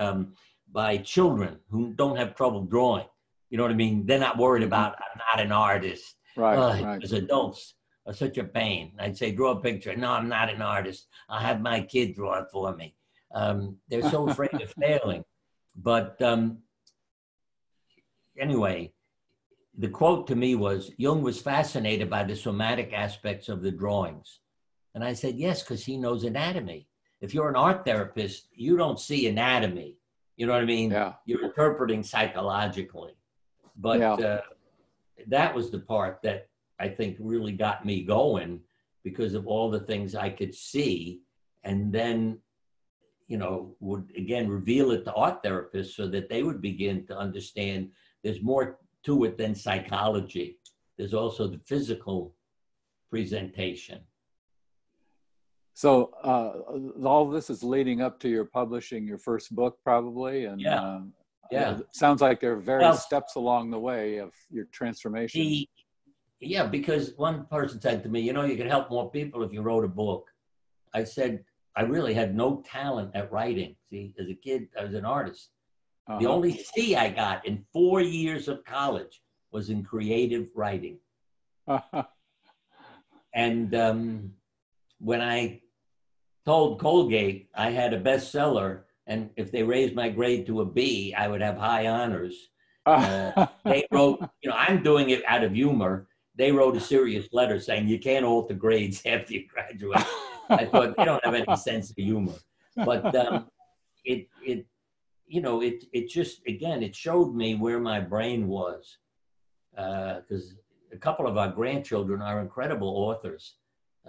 by children who don't have trouble drawing. You know what I mean? They're not worried about, I'm not an artist. Right. As adults are such a pain. I'd say, draw a picture. No, I'm not an artist. I'll have my kid draw it for me. They're so afraid of failing. But anyway, the quote to me was, Jung was fascinated by the somatic aspects of the drawings. And I said, yes, because he knows anatomy. If you're an art therapist, you don't see anatomy. You know what I mean? Yeah. You're interpreting psychologically. But that was the part that I think really got me going because of all the things I could see. And then, you know, would again reveal it to art therapists so that they would begin to understand there's more to it than psychology. There's also the physical presentation. So all this is leading up to your publishing your first book, probably, and it sounds like there are various steps along the way of your transformation. Because one person said to me, you know, you could help more people if you wrote a book. I said, I really had no talent at writing. See, as a kid, I was an artist. The only C I got in 4 years of college was in creative writing. And when I told Colgate I had a bestseller, and if they raised my grade to a B, I would have high honors. They wrote, you know, I'm doing it out of humor. They wrote a serious letter saying you can't alter grades after you graduate. I thought they don't have any sense of humor, but it you know it just again it showed me where my brain was, because a couple of our grandchildren are incredible authors.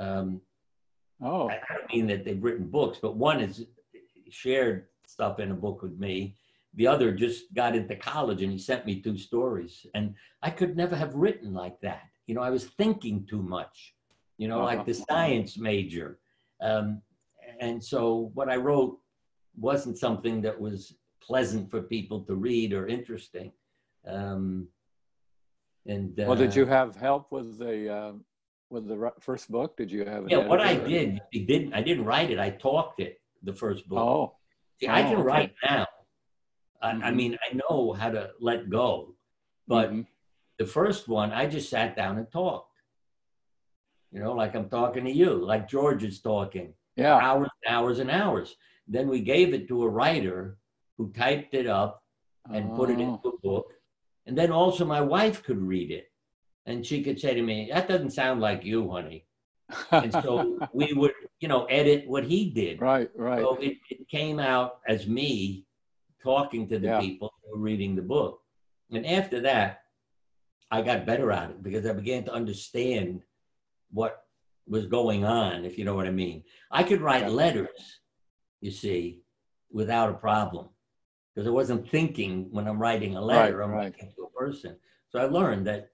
Oh, I don't mean that they've written books, but one has shared stuff in a book with me. The other just got into college and he sent me 2 stories. And I could never have written like that. You know, I was thinking too much, you know, like the science major. And so what I wrote wasn't something that was pleasant for people to read or interesting. Well, did you have help with the first book? Did you have an editor? What I didn't write it. I talked it, the first book. Oh. See, I can write now. I mean, I know how to let go, but the first one, I just sat down and talked, you know, like I'm talking to you, like George is talking, hours and hours and hours. Then we gave it to a writer who typed it up and put it into a book. And then also my wife could read it and she could say to me, that doesn't sound like you, honey. And so we would, you know, edit what he did. Right. So it came out as me talking to the people who were reading the book. And after that, I got better at it because I began to understand what was going on, if you know what I mean. I could write letters, you see, without a problem because I wasn't thinking when I'm writing a letter, I'm writing to a person. So I learned that,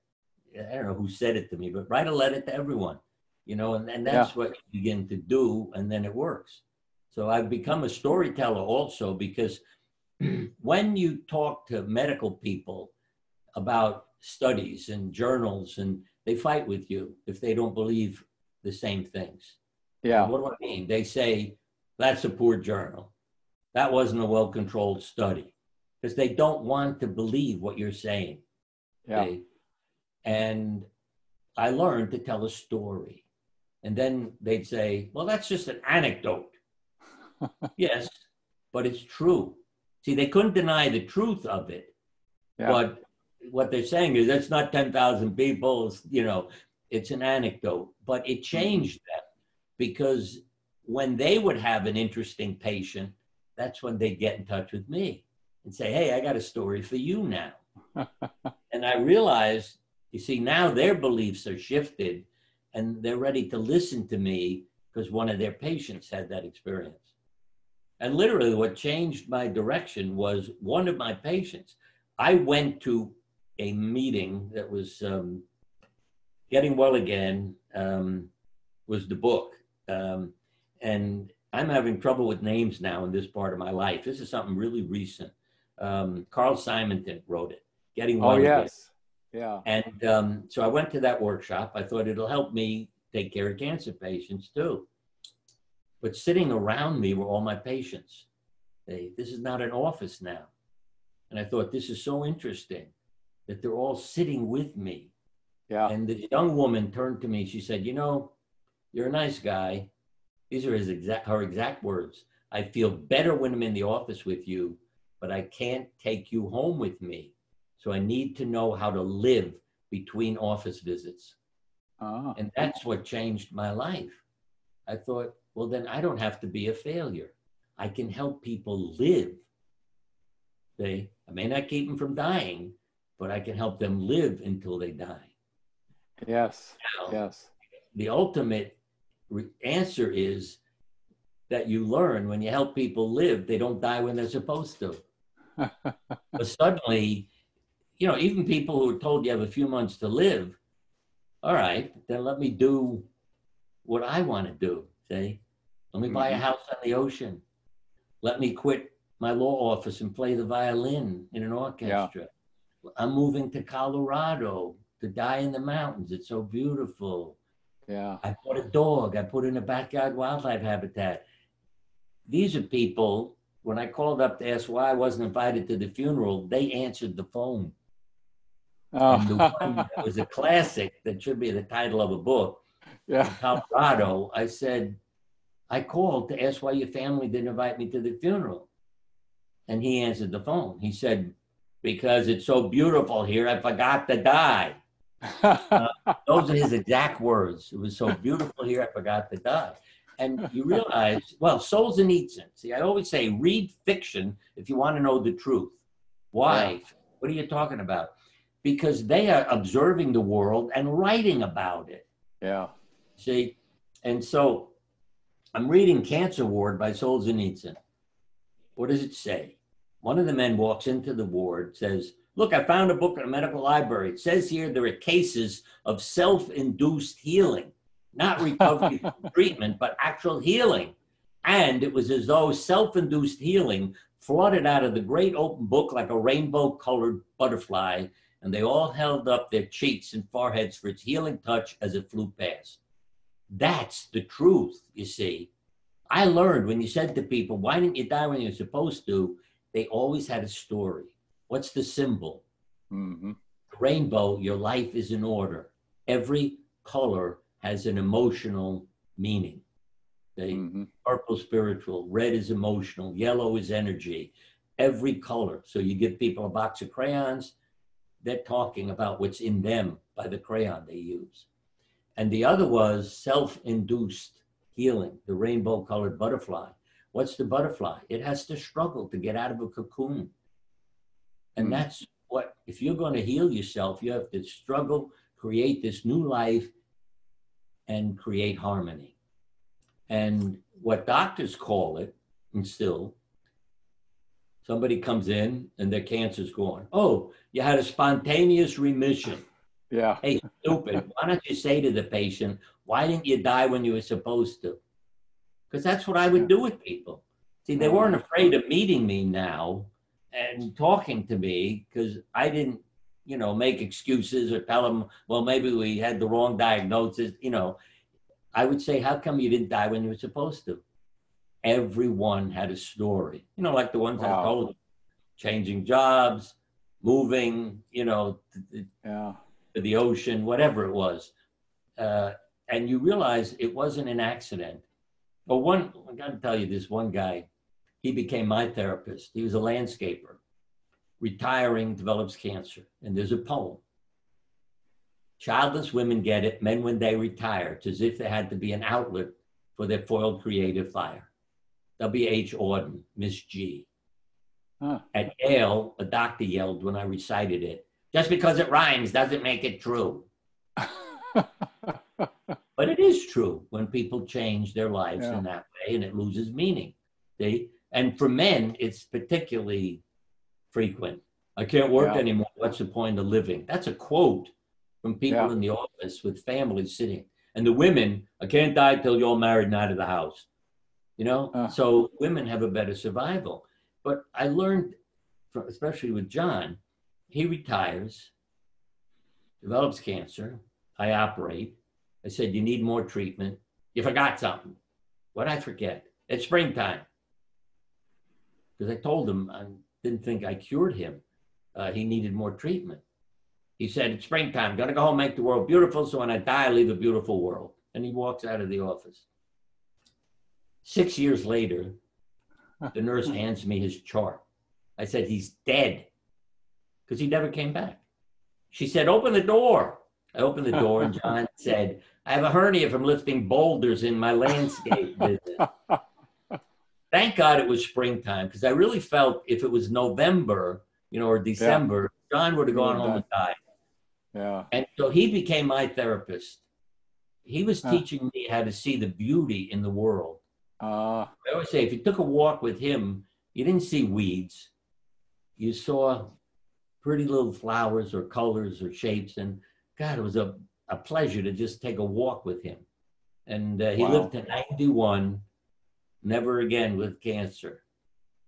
I don't know who said it to me, but write a letter to everyone, you know, and that's what you begin to do, and then it works. So I've become a storyteller also because when you talk to medical people about studies and journals, and they fight with you if they don't believe the same things. Yeah. And what do I mean? They say, that's a poor journal. That wasn't a well-controlled study. Because they don't want to believe what you're saying. Yeah. And I learned to tell a story. And then they'd say, well, that's just an anecdote. Yes, but it's true. See, they couldn't deny the truth of it. Yeah. But what they're saying is that's not 10,000 people, you know, it's an anecdote. But it changed them because when they would have an interesting patient, that's when they'd get in touch with me and say, hey, I got a story for you now. And I realized, you see, now their beliefs are shifted and they're ready to listen to me because one of their patients had that experience. And literally what changed my direction was one of my patients. I went to a meeting that was Getting Well Again was the book. And I'm having trouble with names now in this part of my life. This is something really recent. Carl Simonton wrote it, Getting Well Again. Yes. Yeah. And so I went to that workshop. I thought it'll help me take care of cancer patients too. But sitting around me were all my patients. This is not an office now. And I thought, this is so interesting that they're all sitting with me. Yeah. And the young woman turned to me. She said, you know, you're a nice guy. These are her exact words. I feel better when I'm in the office with you, but I can't take you home with me. So I need to know how to live between office visits. And that's what changed my life. I thought, well, then I don't have to be a failure. I can help people live. I may not keep them from dying, but I can help them live until they die. Yes. Now, yes. The ultimate answer is that you learn when you help people live, they don't die when they're supposed to. But suddenly, you know, even people who are told you have a few months to live, all right, then let me do what I want to do. See, let me buy a house on the ocean. Let me quit my law office and play the violin in an orchestra. Yeah. I'm moving to Colorado to die in the mountains. It's so beautiful. Yeah. I bought a dog. I put in a backyard wildlife habitat. These are people, when I called up to ask why I wasn't invited to the funeral, they answered the phone. And the one that was a classic that should be the title of a book Yeah. in Colorado, I said, I called to ask why your family didn't invite me to the funeral. And he answered the phone. He said, because it's so beautiful here, I forgot to die. Those are his exact words. It was so beautiful here, I forgot to die. And you realize, well, Solzhenitsyn. See, I always say, read fiction if you want to know the truth. Why? Yeah. What are you talking about? Because they are observing the world and writing about it. Yeah. See? And so I'm reading Cancer Ward by Solzhenitsyn. What does it say? One of the men walks into the ward, says, look, I found a book in a medical library. It says here there are cases of self-induced healing, not recovery from treatment, but actual healing. And it was as though self-induced healing flooded out of the great open book like a rainbow-colored butterfly, and they all held up their cheeks and foreheads for its healing touch as it flew past. That's the truth, you see. I learned when you said to people, why didn't you die when you were supposed to? They always had a story. What's the symbol? Mm-hmm. The rainbow, your life is in order. Every color has an emotional meaning. The purple spiritual, red is emotional, yellow is energy. Every color. So you give people a box of crayons, they're talking about what's in them by the crayon they use. And the other was self-induced healing, the rainbow-colored butterfly. What's the butterfly? It has to struggle to get out of a cocoon. And that's what, if you're going to heal yourself, you have to struggle, create this new life, and create harmony. And what doctors call it, and still, somebody comes in and their cancer's gone. Oh, you had a spontaneous remission. Yeah. Hey, stupid, why don't you say to the patient, why didn't you die when you were supposed to? Because that's what I would do with people. See, they weren't afraid of meeting me now and talking to me because I didn't, make excuses or tell them, well, maybe we had the wrong diagnosis. I would say, how come you didn't die when you were supposed to? Everyone had a story, like the ones I told you, changing jobs, moving, to the ocean, whatever it was. And you realize it wasn't an accident. But I got to tell you, this one guy, he became my therapist. He was a landscaper, retiring, develops cancer. And there's a poem. Childless women get it, men when they retire. It's as if there had to be an outlet for their foiled creative fire. W.H. Auden, Miss G. At Yale, a doctor yelled when I recited it, just because it rhymes doesn't make it true. But it is true when people change their lives in that way and it loses meaning. See? And for men, it's particularly frequent. I can't work anymore. What's the point of living? That's a quote from people in the office with families sitting. And the women, I can't die till you're all married and out of the house. So women have a better survival. But I learned, especially with John, he retires, develops cancer. I operate. I said, you need more treatment. You forgot something. What'd I forget? It's springtime. Because I told him I didn't think I cured him. He needed more treatment. He said, it's springtime. I'm going to go home, make the world beautiful. So when I die, I leave a beautiful world. And he walks out of the office. 6 years later, the nurse hands me his chart. I said, he's dead. Because he never came back. She said, open the door. I opened the door and John said, I have a hernia from lifting boulders in my landscape business. Thank God it was springtime, because I really felt if it was November, or December, John would have gone home and died. Yeah. And so he became my therapist. He was teaching me how to see the beauty in the world. I always say, if you took a walk with him, you didn't see weeds. You saw pretty little flowers or colors or shapes. And God, it was a pleasure to just take a walk with him. And he lived to 91, never again with cancer.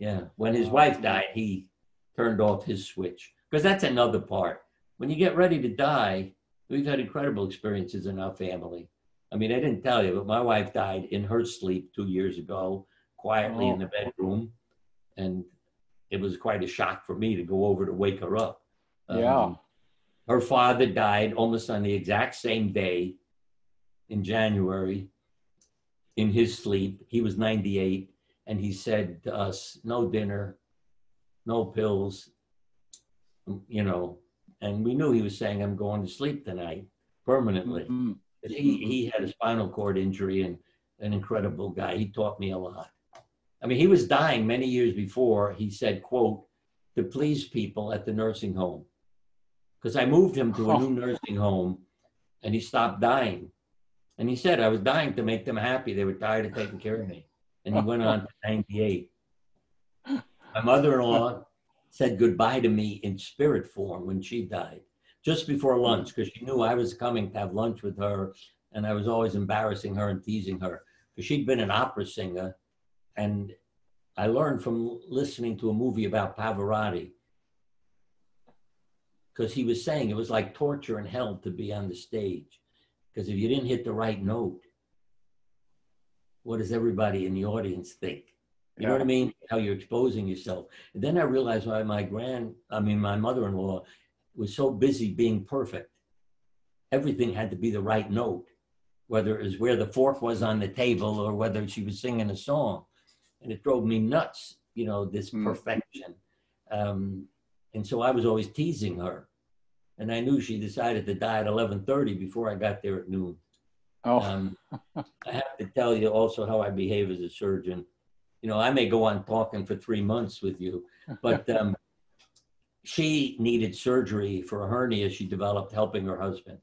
Yeah. When his wife died, he turned off his switch. Because that's another part. When you get ready to die, we've had incredible experiences in our family. I mean, I didn't tell you, but my wife died in her sleep 2 years ago, quietly in the bedroom. And it was quite a shock for me to go over to wake her up. Her father died almost on the exact same day in January in his sleep. He was 98, and he said to us, no dinner, no pills, you know, and we knew he was saying, I'm going to sleep tonight permanently. Mm-hmm. He had a spinal cord injury and an incredible guy. He taught me a lot. I mean, he was dying many years before. He said, quote, to please people at the nursing home. Because I moved him to a new nursing home and he stopped dying. And he said, I was dying to make them happy. They were tired of taking care of me. And he went on to 98. My mother-in-law said goodbye to me in spirit form when she died, just before lunch, because she knew I was coming to have lunch with her. And I was always embarrassing her and teasing her, because she'd been an opera singer. And I learned from listening to a movie about Pavarotti, because he was saying it was like torture and hell to be on the stage. Because if you didn't hit the right note, what does everybody in the audience think? You know what I mean? How you're exposing yourself. And then I realized why my mother-in-law was so busy being perfect. Everything had to be the right note, whether it was where the fork was on the table or whether she was singing a song. And it drove me nuts, you know, this perfection. And so I was always teasing her. And I knew she decided to die at 11:30 before I got there at noon. I have to tell you also how I behave as a surgeon. You know, I may go on talking for 3 months with you, but she needed surgery for a hernia she developed helping her husband.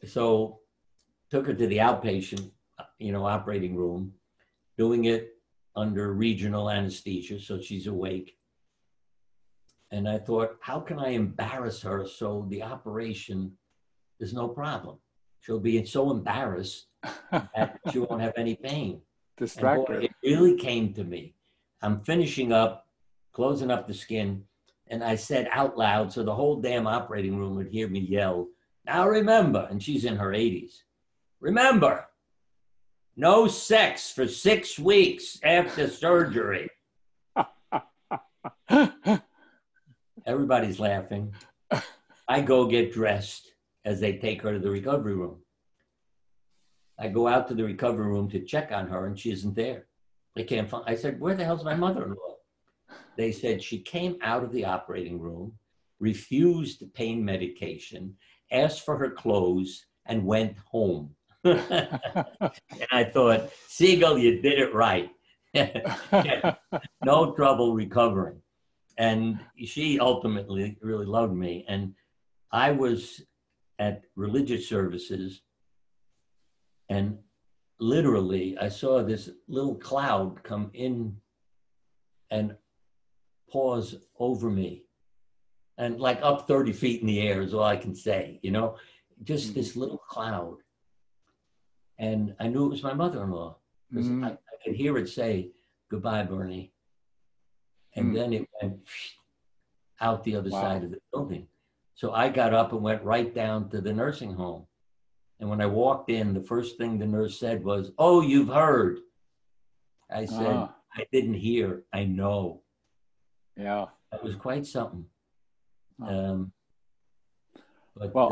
So took her to the outpatient, you know, operating room, doing it under regional anesthesia, so she's awake. And I thought, how can I embarrass her so the operation is no problem? She'll be so embarrassed that she won't have any pain. Distract her. It really came to me. I'm finishing up, closing up the skin, and I said out loud so the whole damn operating room would hear me yell, now remember, and she's in her 80s, remember, no sex for 6 weeks after surgery. Everybody's laughing. I go get dressed as they take her to the recovery room. I go out to the recovery room to check on her and she isn't there. They can't find. I said, where the hell's my mother-in-law? They said she came out of the operating room, refused pain medication, asked for her clothes, and went home. And I thought, Siegel, you did it right. No trouble recovering. And she ultimately really loved me. And I was at religious services, and literally I saw this little cloud come in and pause over me. And like up 30 feet in the air is all I can say, you know, just this little cloud. And I knew it was my mother-in-law, because I could hear it say, goodbye, Bernie. And then it went out the other side of the building. So I got up and went right down to the nursing home. And when I walked in, the first thing the nurse said was, oh, you've heard. I said, I didn't hear, I know. Yeah. That was quite something. Well,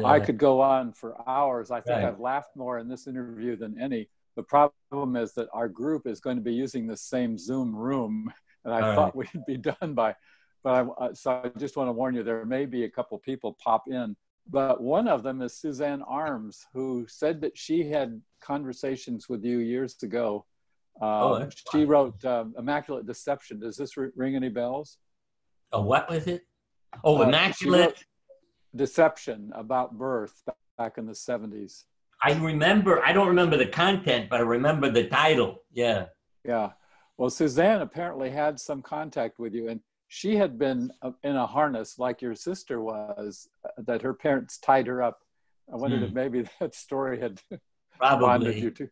I could go on for hours. I think I've laughed more in this interview than any. The problem is that our group is going to be using the same Zoom room, and I thought we'd be done by, so I just want to warn you, there may be a couple people pop in, but one of them is Suzanne Arms, who said that she had conversations with you years ago. She wrote Immaculate Deception. Does this ring any bells? What was it? Oh, Immaculate Deception, about birth back in the 70s. I don't remember the content, but I remember the title. Yeah. Yeah. Well, Suzanne apparently had some contact with you, and she had been in a harness like your sister was, that her parents tied her up. I wondered if maybe that story had bonded you too.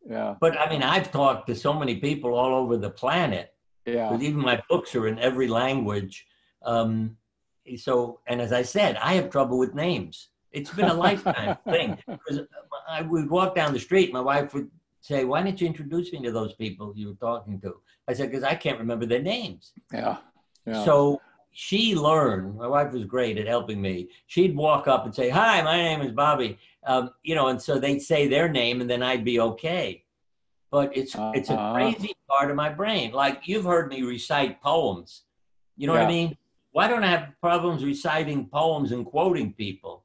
Yeah. But I mean, I've talked to so many people all over the planet. Yeah. Because even my books are in every language. So, and as I said, I have trouble with names. It's been a lifetime thing. Because I would walk down the street, my wife would say, why didn't you introduce me to those people you were talking to? I said, because I can't remember their names. Yeah. Yeah. So she learned, my wife was great at helping me. She'd walk up and say, "Hi, my name is Bobby." You know, and so they'd say their name and then I'd be okay. But it's a crazy part of my brain. Like you've heard me recite poems. You know what I mean? Why don't I have problems reciting poems and quoting people?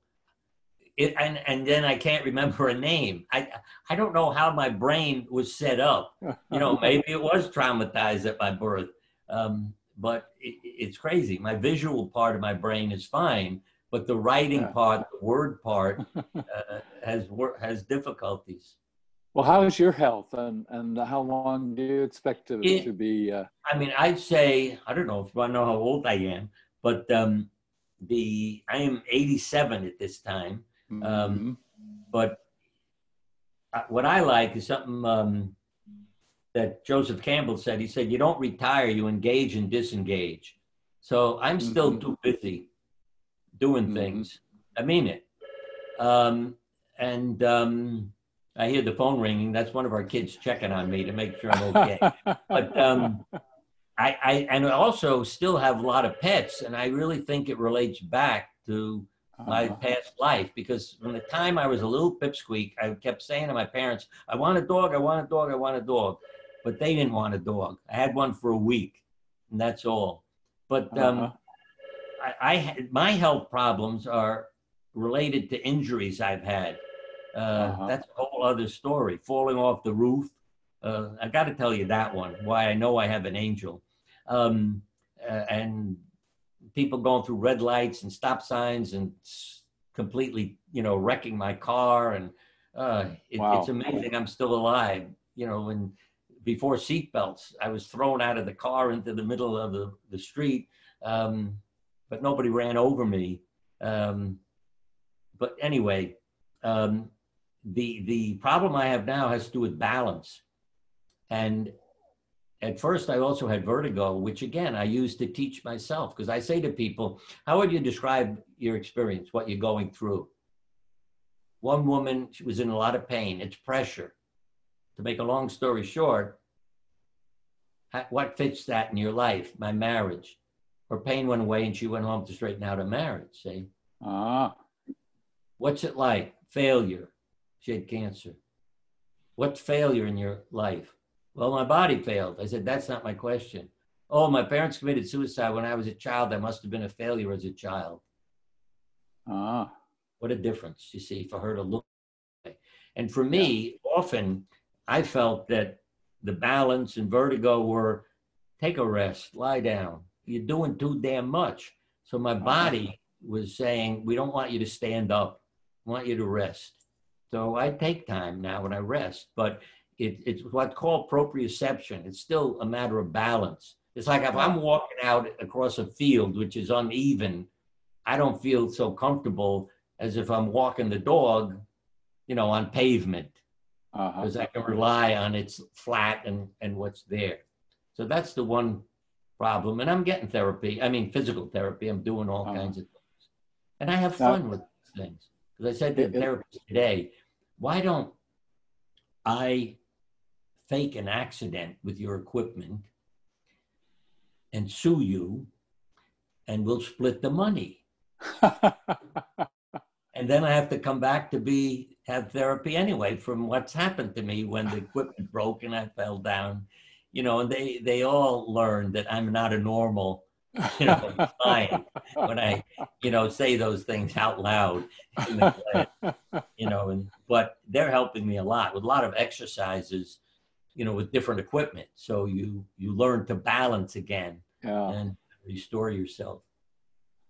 And then I can't remember a name. I don't know how my brain was set up. You know, maybe it was traumatized at my birth. But it's crazy. My visual part of my brain is fine, but the writing part, the word part, has difficulties. Well, how is your health, and how long do you expect to be? I mean, I'd say, I don't know if you want to know how old I am, but I am 87 at this time. But what I like is something that Joseph Campbell said. He said, "You don't retire, you engage and disengage." So I'm still too busy doing things. I mean it. I hear the phone ringing. That's one of our kids checking on me to make sure I'm okay. But I also still have a lot of pets, and I really think it relates back to my past life, because from the time I was a little pipsqueak, I kept saying to my parents, "I want a dog, I want a dog, I want a dog." But they didn't want a dog. I had one for a week, and that's all. But my health problems are related to injuries I've had. That's a whole other story. Falling off the roof. I got to tell you that one, why I know I have an angel. And people going through red lights and stop signs and completely, you know, wrecking my car. And it's amazing I'm still alive. You know, and before seatbelts, I was thrown out of the car into the middle of the street, but nobody ran over me. But anyway, the problem I have now has to do with balance. And at first I also had vertigo, which again, I used to teach myself, because I say to people, how would you describe your experience, what you're going through? One woman, she was in a lot of pain. It's pressure. To make a long story short, what fits that in your life? My marriage. Her pain went away and she went home to straighten out her marriage, see? What's it like? Failure. She had cancer. What's failure in your life? Well, my body failed. I said, that's not my question. Oh, my parents committed suicide when I was a child. I must have been a failure as a child. What a difference, you see, for her to look. And for me, often I felt that the balance and vertigo were, take a rest, lie down. You're doing too damn much. So my body was saying, we don't want you to stand up. We want you to rest. So I take time now when I rest, but it's what's called proprioception. It's still a matter of balance. It's like if I'm walking out across a field, which is uneven, I don't feel so comfortable as if I'm walking the dog, you know, on pavement, because I can rely on its flat and what's there. So that's the one problem. And I'm getting therapy. I mean, physical therapy. I'm doing all kinds of things. And I have fun with things. Because I said to the therapist today, why don't I fake an accident with your equipment and sue you, and we'll split the money. And then I have to come back to have therapy anyway from what's happened to me when the equipment broke and I fell down, you know, and they all learned that I'm not a normal, you know, client when I, you know, say those things out loud in the class, you know, but they're helping me a lot with a lot of exercises, you know, with different equipment. So you learn to balance again and restore yourself.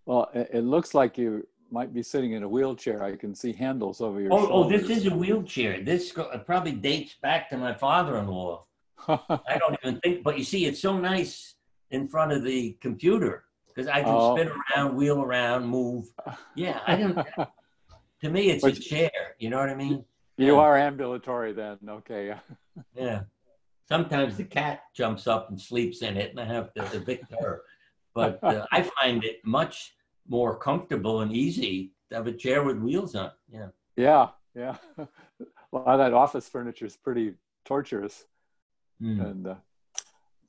Well, it looks like you might be sitting in a wheelchair. I can see handles over your shoulders. Oh, this is a wheelchair. This probably dates back to my father-in-law. I don't even think, but you see, it's so nice in front of the computer because I can spin around, wheel around, move. Yeah, I don't. To me, it's a chair. You know what I mean? You are ambulatory then. Okay. Yeah. Sometimes the cat jumps up and sleeps in it, and I have to evict her. But I find it much more comfortable and easy to have a chair with wheels on. Yeah. Yeah. Yeah. A lot of that office furniture is pretty torturous. And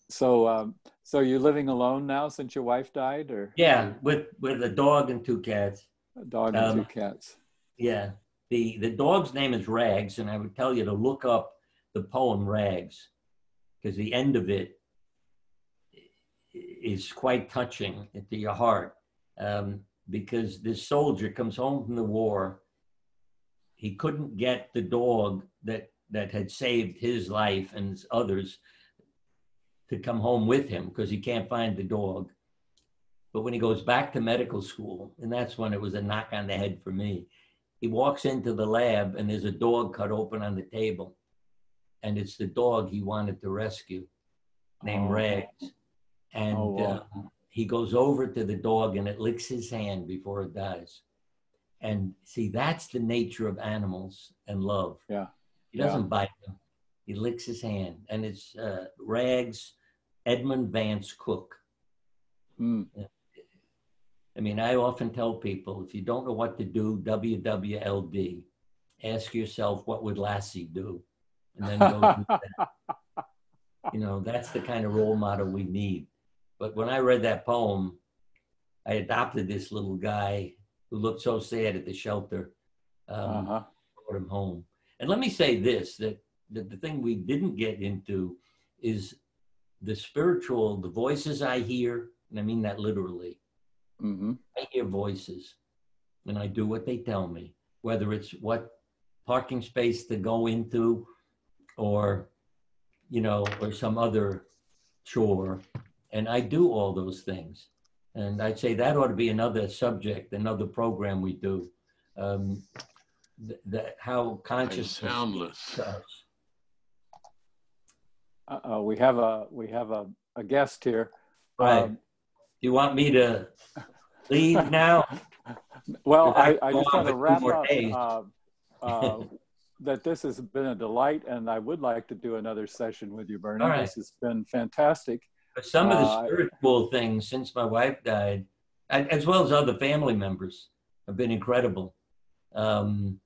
So you're living alone now since your wife died, or Yeah, with a dog and two cats. a dog and two cats? Yeah, the dog's name is Rags, and I would tell you to look up the poem Rags, because the end of it is quite touching to your heart. Because this soldier comes home from the war. He couldn't get the dog that had saved his life and others to come home with him because he can't find the dog. But when he goes back to medical school, and that's when it was a knock on the head for me, he walks into the lab and there's a dog cut open on the table. And it's the dog he wanted to rescue, named Rags. And he goes over to the dog and it licks his hand before it dies. And see, that's the nature of animals and love. Yeah. He doesn't bite them. He licks his hand. And it's Rags, Edmund Vance Cook. Mm. I mean, I often tell people, if you don't know what to do, WWLD, ask yourself, what would Lassie do? And then go do that. You know, that's the kind of role model we need. But when I read that poem, I adopted this little guy who looked so sad at the shelter. Brought him home. And let me say this, that the thing we didn't get into is the spiritual, the voices I hear, and I mean that literally. Mm-hmm. I hear voices and I do what they tell me, whether it's what parking space to go into or, you know, or some other chore. And I do all those things. And I'd say that ought to be another subject, another program we do. How conscious soundless. We have a guest here. Right. Do you want me to leave now? Well, I just want to wrap up that this has been a delight, and I would like to do another session with you, Bernie. Right. This has been fantastic. But some of the spiritual things since my wife died, as well as other family members, have been incredible. And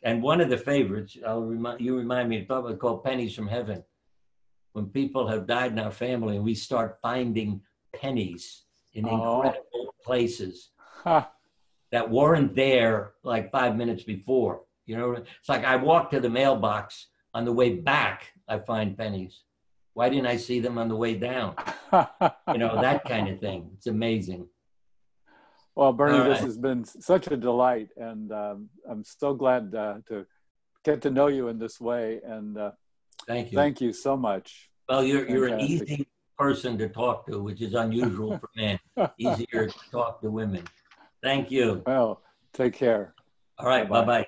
one of the favorites, you remind me, of a called Pennies from Heaven. When people have died in our family and we start finding pennies in incredible places that weren't there like 5 minutes before. You know, it's like I walk to the mailbox, on the way back, I find pennies. Why didn't I see them on the way down? You know, that kind of thing. It's amazing. Well, Bernie, this has been such a delight, and I'm so glad to get to know you in this way. And thank you. Thank you so much. Well, you're an easy person to talk to, which is unusual for men. Easier to talk to women. Thank you. Well, take care. All right. Bye-bye.